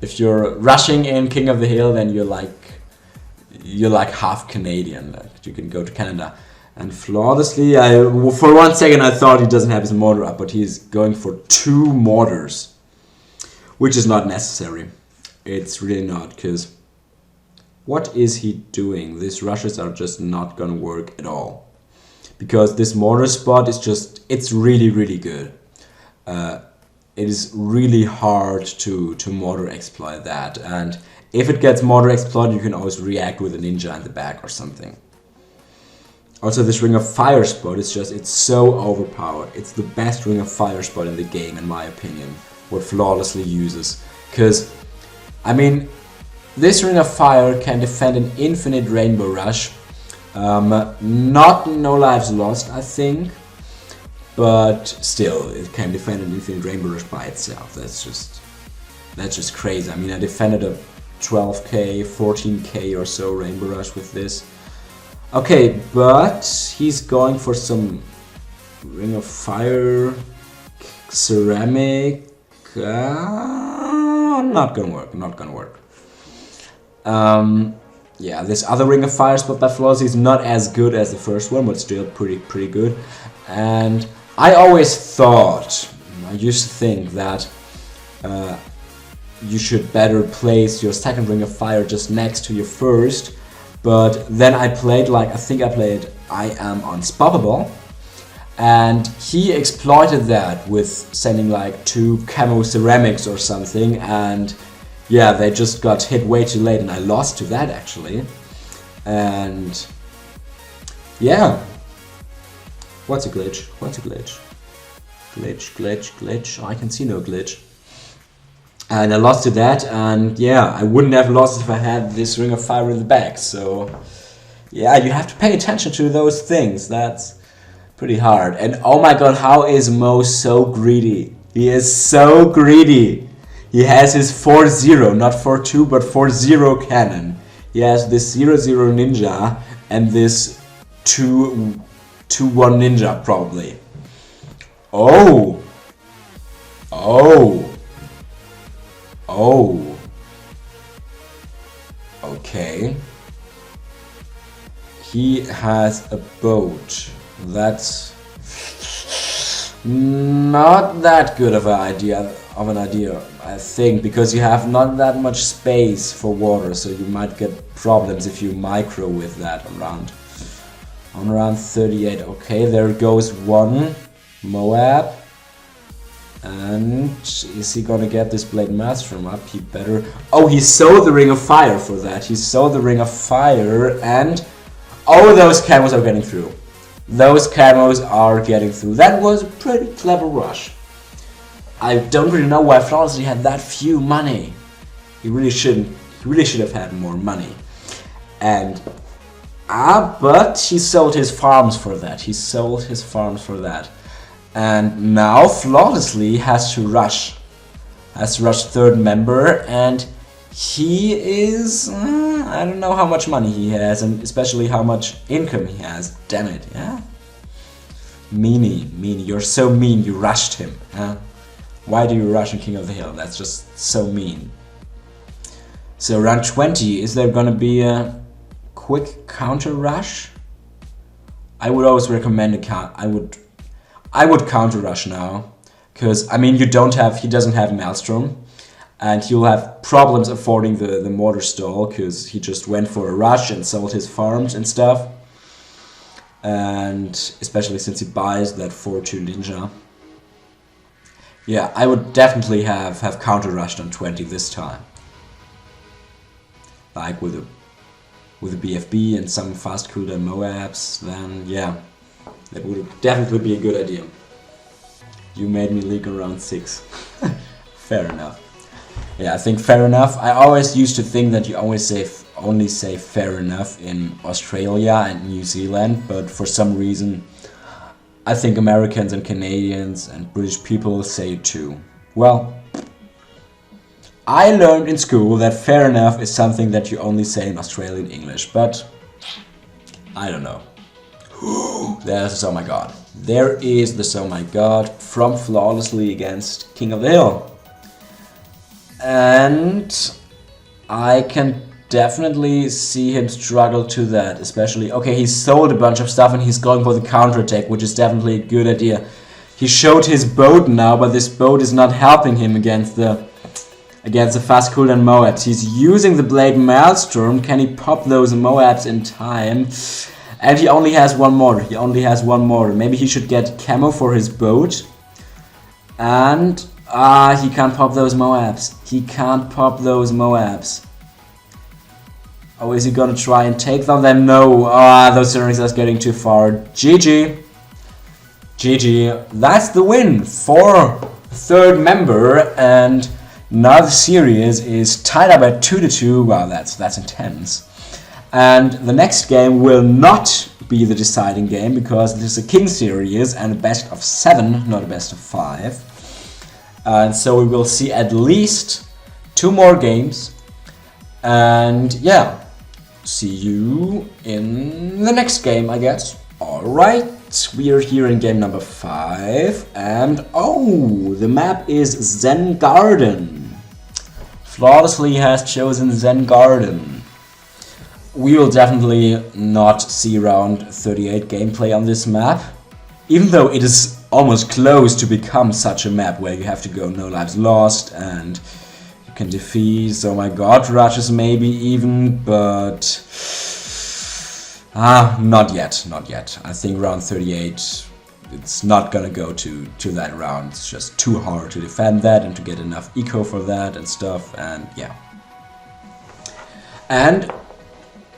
If you're rushing in King of the Hill, then you're like half Canadian, like you can go to Canada. And flawlessly, for 1 second I thought he doesn't have his mortar up, but he's going for 2 mortars, which is not necessary. It's really not, because what is he doing? These rushes are just not gonna work at all, because this mortar spot is just, it's really, really good. It is really hard to mortar exploit that, and if it gets mortar exploited, you can always react with a ninja in the back or something. Also, this Ring of Fire spot is just, it's so overpowered. It's the best Ring of Fire spot in the game, in my opinion, what flawlessly uses. Because, I mean, this Ring of Fire can defend an infinite Rainbow Rush. Not no lives lost, I think. But still, it can defend an infinite Rainbow Rush by itself. That's just crazy. I mean, I defended a 12k, 14k or so Rainbow Rush with this. Okay, but he's going for some Ring of Fire, ceramic. Not gonna work. Not gonna work. Yeah, this other Ring of Fire spot by Flawlessly is not as good as the first one, but still pretty good. And I always thought, I used to think that you should better place your second Ring of Fire just next to your first. But then I played, like, I think I played I Am Unstoppable, and he exploited that with sending like 2 camo ceramics or something, and yeah, they just got hit way too late and I lost to that actually. And yeah, what's a glitch? What's a glitch? Glitch. Oh, I can see no glitch. And I lost to that, and yeah, I wouldn't have lost if I had this Ring of Fire in the back. So yeah, you have to pay attention to those things. That's pretty hard. And oh my god, how is Mo so greedy? He is so greedy. He has his 4-0, not 4-2, but 4-0 cannon. He has this 0-0 ninja and this 2-1 ninja probably. Oh. Okay. He has a boat. That's not that good of an idea, I think, because you have not that much space for water, so you might get problems if you micro with that on around 38. Okay, there goes one Moab. And is he gonna get this Blade Maelstrom up? He better... Oh, he sold the Ring of Fire for that. He sold the Ring of Fire and... Oh, those camos are getting through. Those camos are getting through. That was a pretty clever rush. I don't really know why Flawlessly had that few money. He really shouldn't. He really should have had more money. And... but he sold his farms for that. He sold his farms for that. And now Flawlessly has to rush third member, and he is, I don't know how much money he has, and especially how much income he has. Damn it, yeah? Meanie, you're so mean, you rushed him, huh? Why do you rush in King of the Hill? That's just so mean. So round 20, is there gonna be a quick counter rush? I would always recommend I would counter rush now, because I mean he doesn't have Maelstrom, and he'll have problems affording the mortar stall because he just went for a rush and sold his farms and stuff, and especially since he buys that 4-2 ninja. Yeah, I would definitely have counter rushed on 20 this time, like with a BFB and some fast cooldown Moabs. Then yeah, that would definitely be a good idea. You made me leak around 6. Fair enough. Yeah, I think fair enough. I always used to think that you only say fair enough in Australia and New Zealand, but for some reason I think Americans and Canadians and British people say it too. Well, I learned in school that fair enough is something that you only say in Australian English, but I don't know. There's oh my god. There is the oh my god from Flawlessly against King of the Hill. And I can definitely see him struggle to that, especially, okay, he sold a bunch of stuff and he's going for the counterattack, which is definitely a good idea. He showed his boat now, but this boat is not helping him against the fast cooldown Moabs. He's using the Blade Maelstrom. Can he pop those Moabs in time? And he only has one mortar. Maybe he should get camo for his boat. And he can't pop those Moabs. Oh, is he gonna try and take them? Then no. Those Syrinx are getting too far. GG. That's the win for third member, and now the series is tied up at 2-2. Wow, that's intense. And the next game will not be the deciding game because this is a King series and a best of 7, not a best of 5. And so we will see at least 2 more games. And yeah, see you in the next game, I guess. Alright, we are here in game number 5. And oh, the map is Zen Garden. Flawlessly has chosen Zen Garden. We will definitely not see round 38 gameplay on this map, even though it is almost close to become such a map where you have to go no lives lost and you can defeat oh my god rushes maybe even, but not yet. I think round 38 it's not gonna go to that round. It's just too hard to defend that and to get enough eco for that and stuff, and yeah. And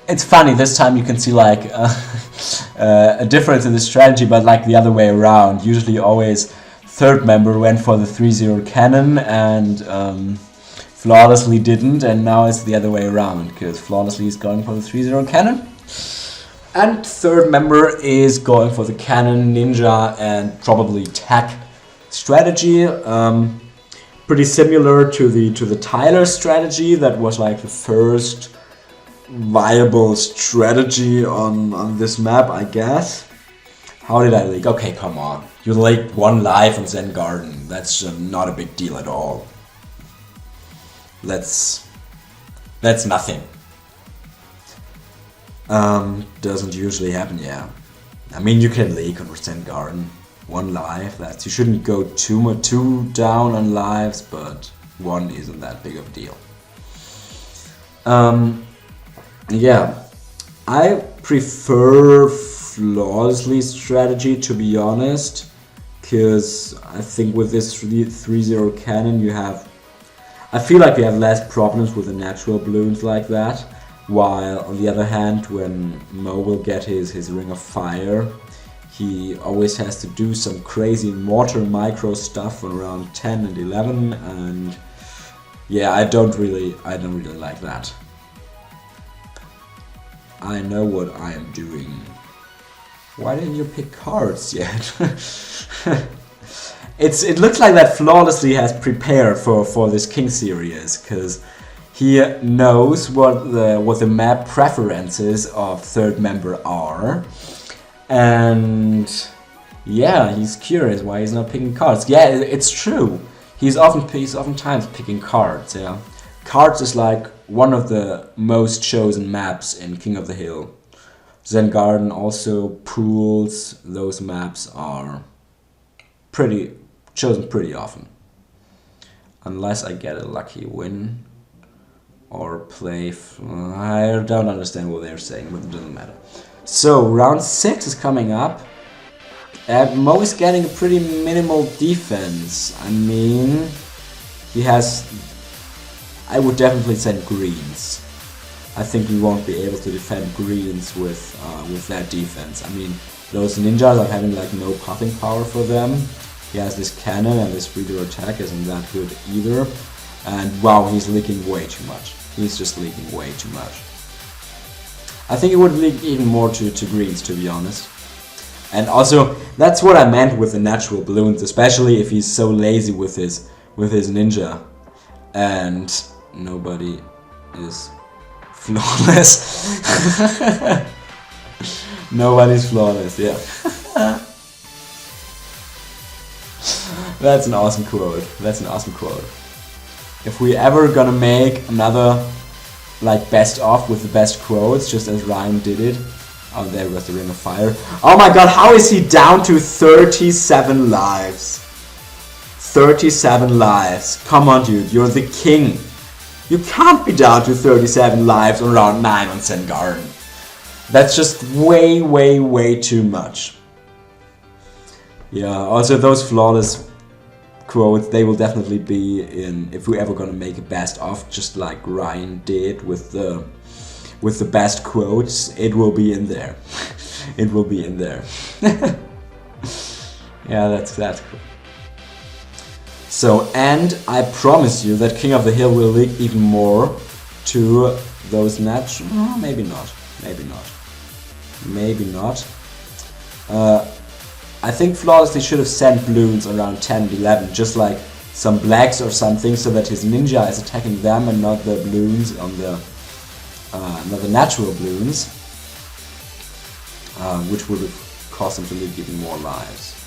it's funny, this time you can see like a difference in the strategy, but like the other way around. Usually always third member went for the 3-0 cannon and Flawlessly didn't, and now it's the other way around because Flawlessly is going for the 3-0 cannon and third member is going for the cannon, ninja and probably tech strategy. Pretty similar to the Tyler strategy that was like the first viable strategy on this map, I guess. How did I leak? Okay, come on. You leaked 1 life on Zen Garden. That's not a big deal at all. That's nothing. Doesn't usually happen, yeah. I mean, you can leak on Zen Garden. 1 life, you shouldn't go too down on lives, but 1 isn't that big of a deal. Yeah, I prefer Flawlessly strategy, to be honest, because I think with this 3-0 cannon I feel like we have less problems with the natural Bloons like that, while on the other hand, when Mo will get his Ring of Fire, he always has to do some crazy mortar micro stuff on around 10 and 11, and yeah, I don't really like that. I know what I am doing. Why didn't you pick cards yet? It looks like that Flawlessly has prepared for this King series, because he knows what the map preferences of third member are, and yeah, he's curious why he's not picking cards. Yeah, it's true. He's oftentimes picking cards. Yeah, cards is like one of the most chosen maps in King of the Hill. Zen Garden also pools. Those maps are chosen pretty often. Unless I get a lucky win or play. I don't understand what they're saying, but it doesn't matter. So round 6 is coming up. Mo is getting a pretty minimal defense. I mean, he has. I would definitely send greens. I think he won't be able to defend greens with that defense. I mean, those ninjas are having like no popping power for them. He has this cannon and this reader attack isn't that good either. And wow, he's leaking way too much. He's just leaking way too much. I think he would leak even more to greens, to be honest. And also, that's what I meant with the natural balloons, especially if he's so lazy with his ninja. And nobody is flawless. Nobody's flawless, yeah. That's an awesome quote. That's an awesome quote. If we ever gonna make another like best of with the best quotes, just as Ryan did it. Oh, there was the Ring of Fire. Oh my god, how is he down to 37 lives? 37 lives. Come on, dude, you're the king. You can't be down to 37 lives on round 9 on Zen Garden. That's just way, way, way too much. Yeah, also those flawless quotes, they will definitely be in, if we're ever gonna make a best of, just like Ryan did with the best quotes, it will be in there. It will be in there. Yeah, that's cool. So, and I promise you that King of the Hill will leak even more to those natural. Maybe not. Maybe not. Maybe not. I think Flawlessly should have sent Bloons around 10 and 11, just like some blacks or something, so that his ninja is attacking them and not the Bloons on the not the natural Bloons, which would have caused him to leak even more lives.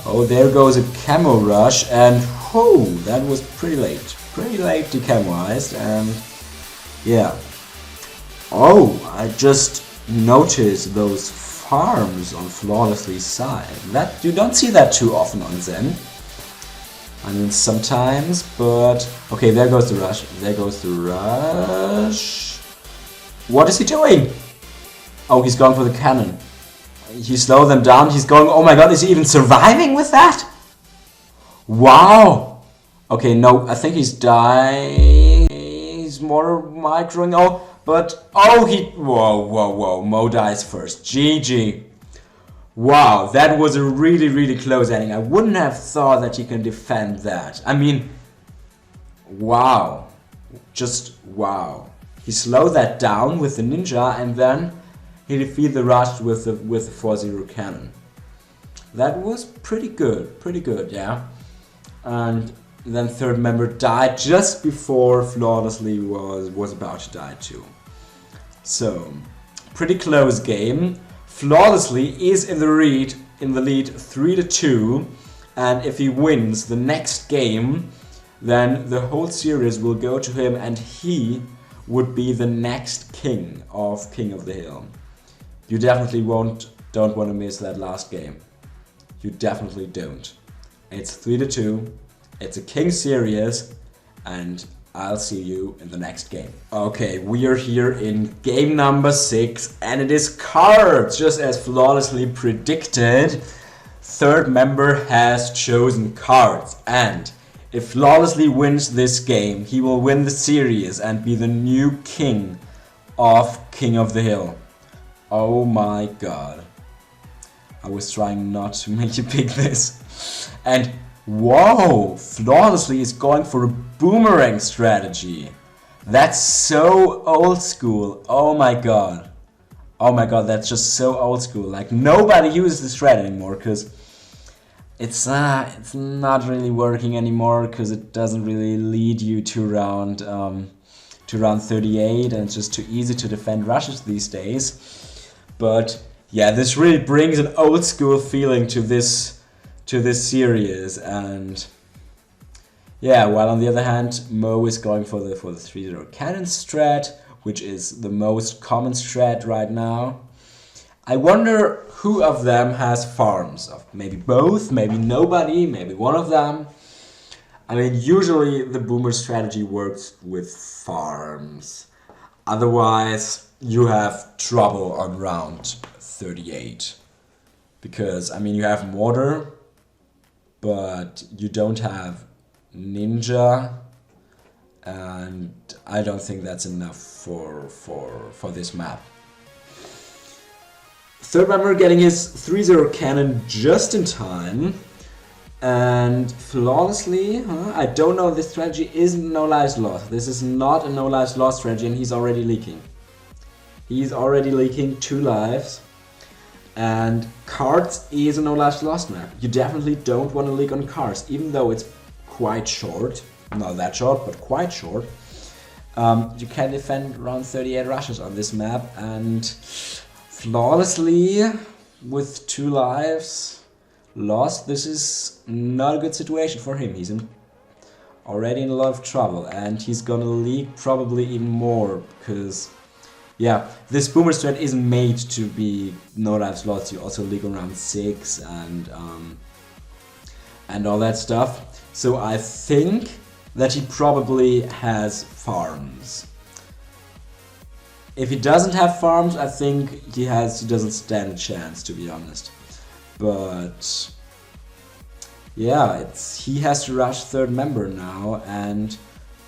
Oh, there goes a camo rush, and whoa, that was pretty late. Pretty late decamoized, and yeah. Oh, I just noticed those farms on Flawlessly's side. That you don't see that too often on Zen. I mean, sometimes, but okay, there goes the rush. There goes the rush. What is he doing? Oh, he's going for the cannon. He slowed them down. He's going. Oh my god, is he even surviving with that? Wow. Okay, no, I think he's dying. He's more microing. Oh, but oh, he. Whoa, whoa, whoa. Mo dies first. GG. Wow, that was a really, really close ending. I wouldn't have thought that he can defend that. I mean, wow. Just wow. He slowed that down with the ninja and then he defeated the rush with the 4-0 cannon. That was pretty good, yeah. And then third member died just before Flawlessly was about to die too. So, pretty close game. Flawlessly is in the lead 3-2, and if he wins the next game, then the whole series will go to him and he would be the next king of the Hill. You definitely don't want to miss that last game. You definitely don't. It's 3-2, it's a king series, and I'll see you in the next game. Okay, we are here in game number 6, and it is cards, just as Flawlessly predicted. Third member has chosen cards, and if Flawlessly wins this game, he will win the series and be the new king of the Hill. Oh my god. I was trying not to make you pick this. And whoa, Flawlessly is going for a boomerang strategy. That's so old school. Oh my god. Oh my god, that's just so old school. Like, nobody uses this strat anymore because it's not really working anymore because it doesn't really lead you to round 38, and it's just too easy to defend rushes these days. But yeah, this really brings an old school feeling to this series, and yeah, while on the other hand, Mo is going for the 3-0 cannon strat, which is the most common strat right now. I wonder who of them has farms. Maybe both, maybe nobody, maybe one of them. I mean, usually the boomer strategy works with farms. Otherwise, you have trouble on round 38. Because, I mean, you have mortar, but you don't have ninja. And I don't think that's enough for this map. Third member getting his 3-0 cannon just in time. And flawlessly, I don't know, this strategy isn't no lives lost. This is not a no lives lost strategy, and he's already leaking. He's already leaking 2 lives. And cards is a no lives lost map. You definitely don't want to leak on cards, even though it's quite short. Not that short, but quite short. You can defend around 38 rushes on this map, and flawlessly with 2 lives lost, this is not a good situation for him. He's already in a lot of trouble, and he's gonna leak probably even more, because yeah, this boomer strat isn't made to be no lives lost. You also leak on round 6 and all that stuff. So I think that he probably has farms. If he doesn't have farms, I think he doesn't stand a chance, to be honest. But yeah, he has to rush third member now, and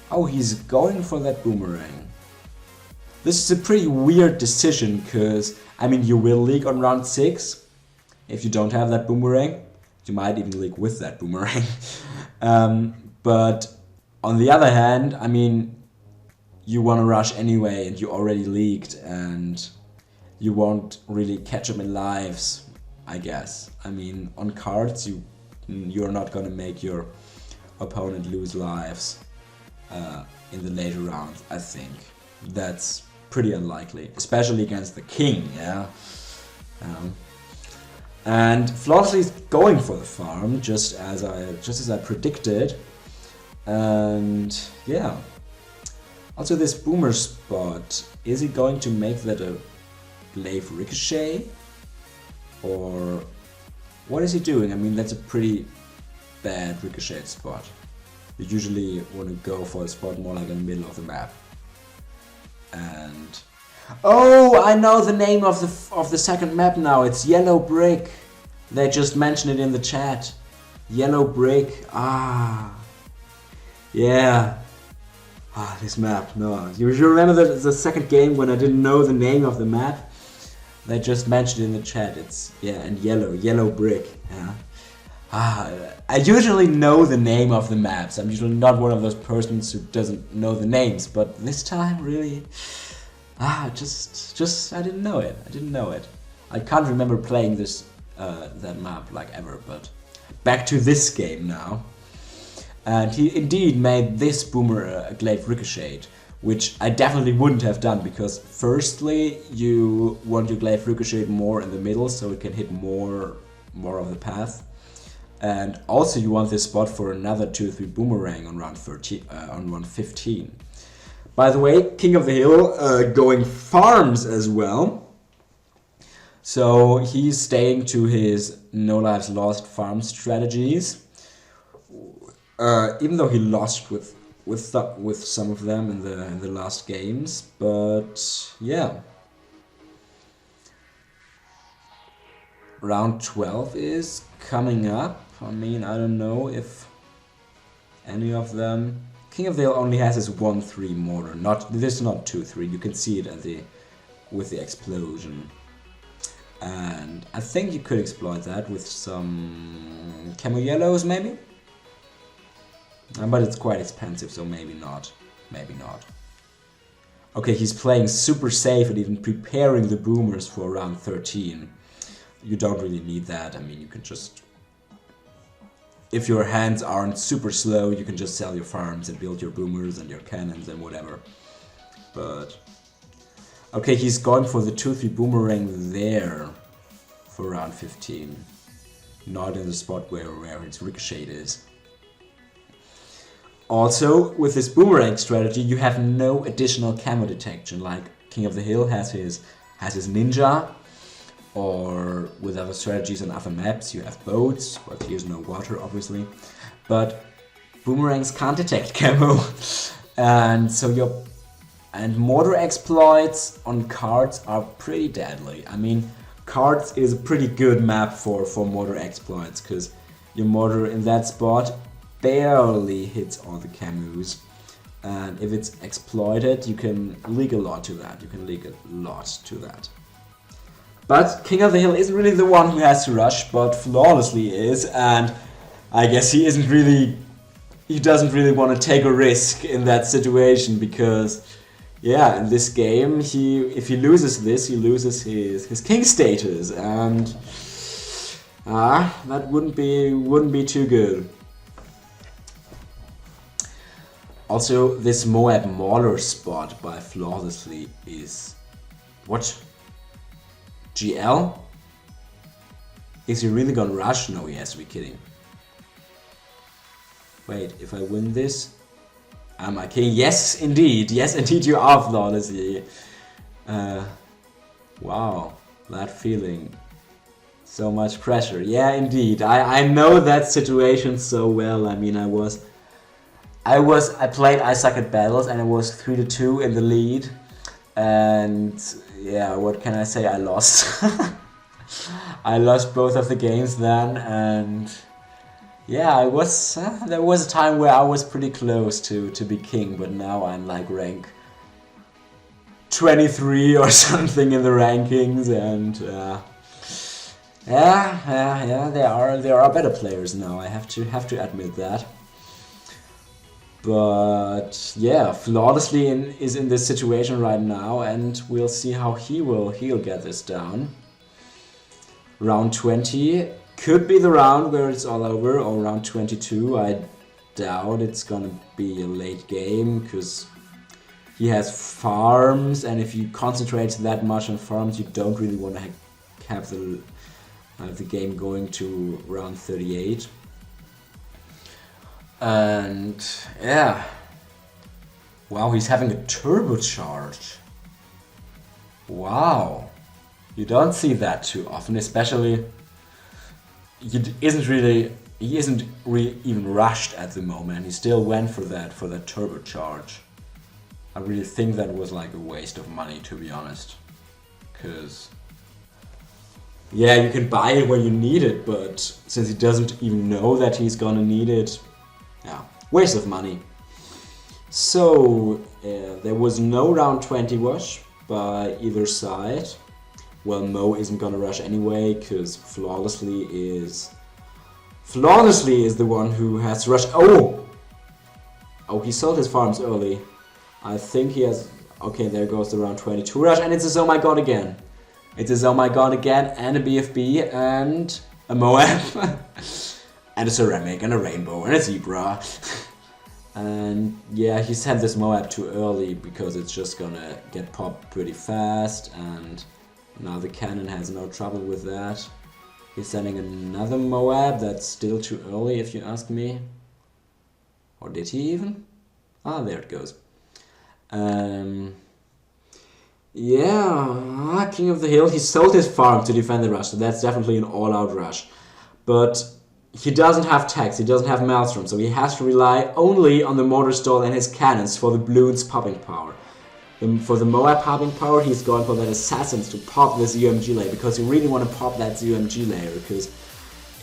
oh, he's going for that boomerang. This is a pretty weird decision, because I mean, you will leak on round 6 if you don't have that boomerang. You might even leak with that boomerang. But on the other hand, I mean, you want to rush anyway, and you already leaked, and you won't really catch him in lives, I guess. I mean, on cards, you're not gonna make your opponent lose lives in the later rounds, I think. That's pretty unlikely, especially against the king, yeah? And flawlessly is going for the farm, just as I predicted. And yeah. Also, this boomer spot, is he going to make that a glaive ricochet? Or what is he doing? I mean, that's a pretty bad ricochet spot. You usually want to go for a spot more like in the middle of the map. And oh, I know the name of the second map now. It's Yellow Brick. They just mentioned it in the chat. Yellow Brick. Ah, yeah. Ah, this map. No, you remember the second game when I didn't know the name of the map? They just mentioned it in the chat. It's and Yellow Brick. Yeah. Ah, I usually know the name of the maps. I'm usually not one of those persons who doesn't know the names, but this time, really, just I didn't know it. I can't remember playing this that map like ever. But back to this game now, and he indeed made this boomer a glaive ricochet, which I definitely wouldn't have done, because firstly, you want your glaive ricochet more in the middle so it can hit more of the path. And also you want this spot for another 2-3 boomerang on round 15. By the way, King of the Hill going farms as well. So he's staying to his no lives lost farm strategies. Even though he lost with some of them in the last games, but yeah. Round 12 is coming up. I mean, I don't know if any of them. King of the Hill only has his 1-3 mortar. This is not 2-3. You can see it with the explosion. And I think you could exploit that with some camo yellows, maybe. But it's quite expensive, so maybe not. Maybe not. Okay, he's playing super safe and even preparing the boomers for round 13. You don't really need that. I mean, you can just... If your hands aren't super slow, you can just sell your farms and build your boomers and your cannons and whatever. But... Okay, he's going for the 2-3 boomerang there for round 15. Not in the spot where his ricochet is. Also, with this boomerang strategy, you have no additional camo detection. Like King of the Hill has his ninja, or with other strategies on other maps. You have boats, but here's no water obviously. But boomerangs can't detect camo, and so mortar exploits on cards are pretty deadly. I mean, cards is a pretty good map for mortar exploits, because your mortar in that spot barely hits all the camos, and if it's exploited, you can leak a lot to that. But King of the Hill isn't really the one who has to rush, but Flawlessly is, and I guess he doesn't really want to take a risk in that situation, because yeah, in this game, if he loses this, he loses his king status, and that wouldn't be too good. Also, this Moab Mauler spot by Flawlessly is what? GL? Is he really gonna rush? No, he has to be kidding. Wait, if I win this, am I king? Yes, indeed. Yes, indeed, you are Flawlessly. Wow, that feeling. So much pressure. Yeah, indeed. I know that situation so well. I mean, I played I Suck at Battles and it was 3-2 in the lead. And yeah, what can I say? I lost. I lost both of the games then, and yeah, there was a time where I was pretty close to be king, but now I'm like rank 23 or something in the rankings, and there are better players now. I have to admit that. But yeah, Flawlessly is in this situation right now, and we'll see how he'll get this down. Round 20 could be the round where it's all over, or round 22. I doubt it's gonna be a late game, because he has farms, and if you concentrate that much on farms, you don't really want to have the game going to round 38. And yeah, wow, he's having a turbocharge. Wow, you don't see that too often, especially he isn't even rushed at the moment. He still went for that turbocharge. I really think that was like a waste of money, to be honest, because yeah, you can buy it when you need it, but since he doesn't even know that he's gonna need it, yeah, waste of money. So there was no round 20 rush by either side. Well, Mo isn't gonna rush anyway, because Flawlessly is the one who has to rush. Oh, he sold his farms early. I think he has. Okay, there goes the round 22 rush, and it's a Oh My God again. It's a Oh My God again, and a BFB, and a Moab. And a ceramic, and a rainbow, and a zebra. And yeah, he sent this Moab too early, because it's just gonna get popped pretty fast, and now the cannon has no trouble with that. He's sending another Moab. That's still too early, if you ask me. Or did he even? Ah, there it goes. Yeah, King of the Hill. He sold his farm to defend the rush, so that's definitely an all-out rush. But he doesn't have tax, he doesn't have Maelstrom, so he has to rely only on the mortar stall and his cannons for the Bloons popping power. For the Moab popping power, he's going for that Assassins to pop this UMG layer, because you really want to pop that UMG layer, because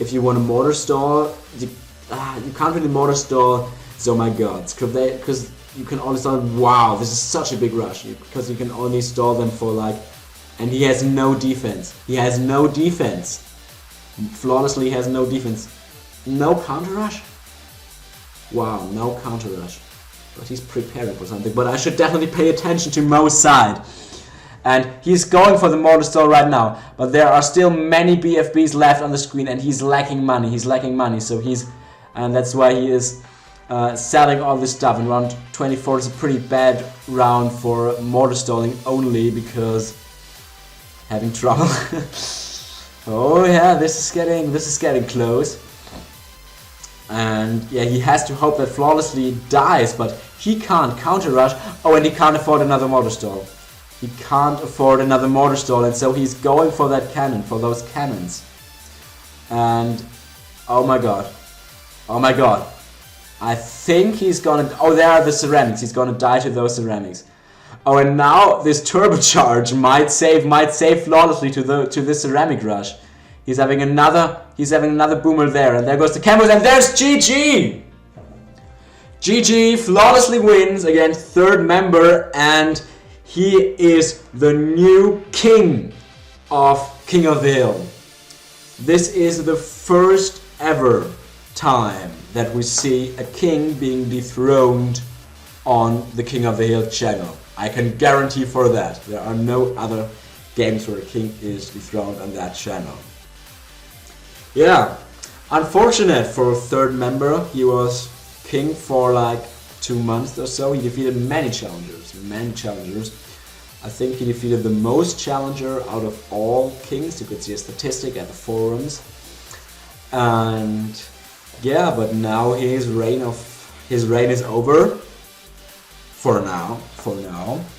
if you want a mortar stall, you can't really mortar stall Oh My Gods, because you can only stall, wow, this is such a big rush, because you can only stall them for like, and he has no defense. He has no defense. Flawlessly has no defense. No counter rush? Wow, no counter rush. But he's preparing for something. But I should definitely pay attention to Mo's side. And he's going for the mortar stall right now. But there are still many BFBs left on the screen, and he's lacking money. So and that's why he is selling all this stuff. And round 24 is a pretty bad round for mortar stalling only, because having trouble. Oh yeah, this is getting close. And yeah, he has to hope that Flawlessly dies, but he can't counter rush. Oh, and he can't afford another mortar stall. He can't afford another mortar stall, and so he's going for that cannon, for those cannons. And oh my god. Oh my god. I think he's gonna... Oh, there are the ceramics. He's gonna die to those ceramics. Oh, and now this turbocharge might save flawlessly to the ceramic rush. He's having another boomer there, and there goes the Campus, and there's GG! GG flawlessly wins against third member, and he is the new king of King of the Hill. This is the first ever time that we see a king being dethroned on the King of the Hill channel. I can guarantee for that. There are no other games where a king is dethroned on that channel. Yeah, unfortunate for third member. He was king for like 2 months or so. He defeated many challengers. I think he defeated the most challenger out of all kings. You could see a statistic at the forums. And yeah, but now his reign is over. For now.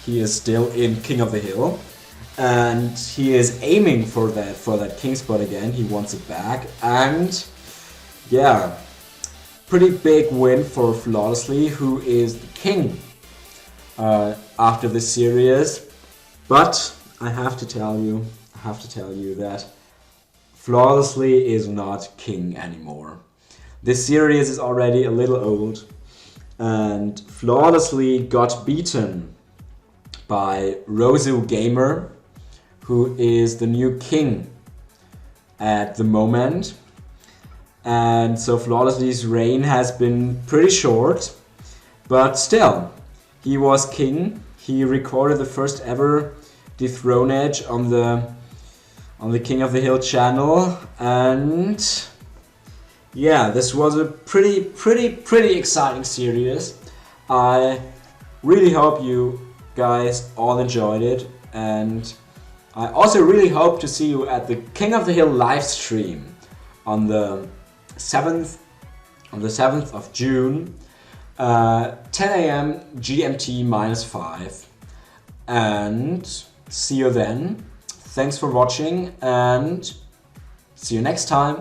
He is still in King of the Hill. And he is aiming for that king spot again. He wants it back. And yeah, pretty big win for Flawlessly, who is the king after the series. But I have to tell you that Flawlessly is not king anymore. This series is already a little old, and Flawlessly got beaten by Rosu Gamer, who is the new king at the moment. And so Flawlessly's reign has been pretty short, but still, he was king. He recorded the first ever dethronage on the King of the Hill channel, and yeah, this was a pretty exciting series. I really hope you guys all enjoyed it, and I also really hope to see you at the King of the Hill live stream on the 7th of June, 10 AM GMT -5, and see you then. Thanks for watching, and see you next time.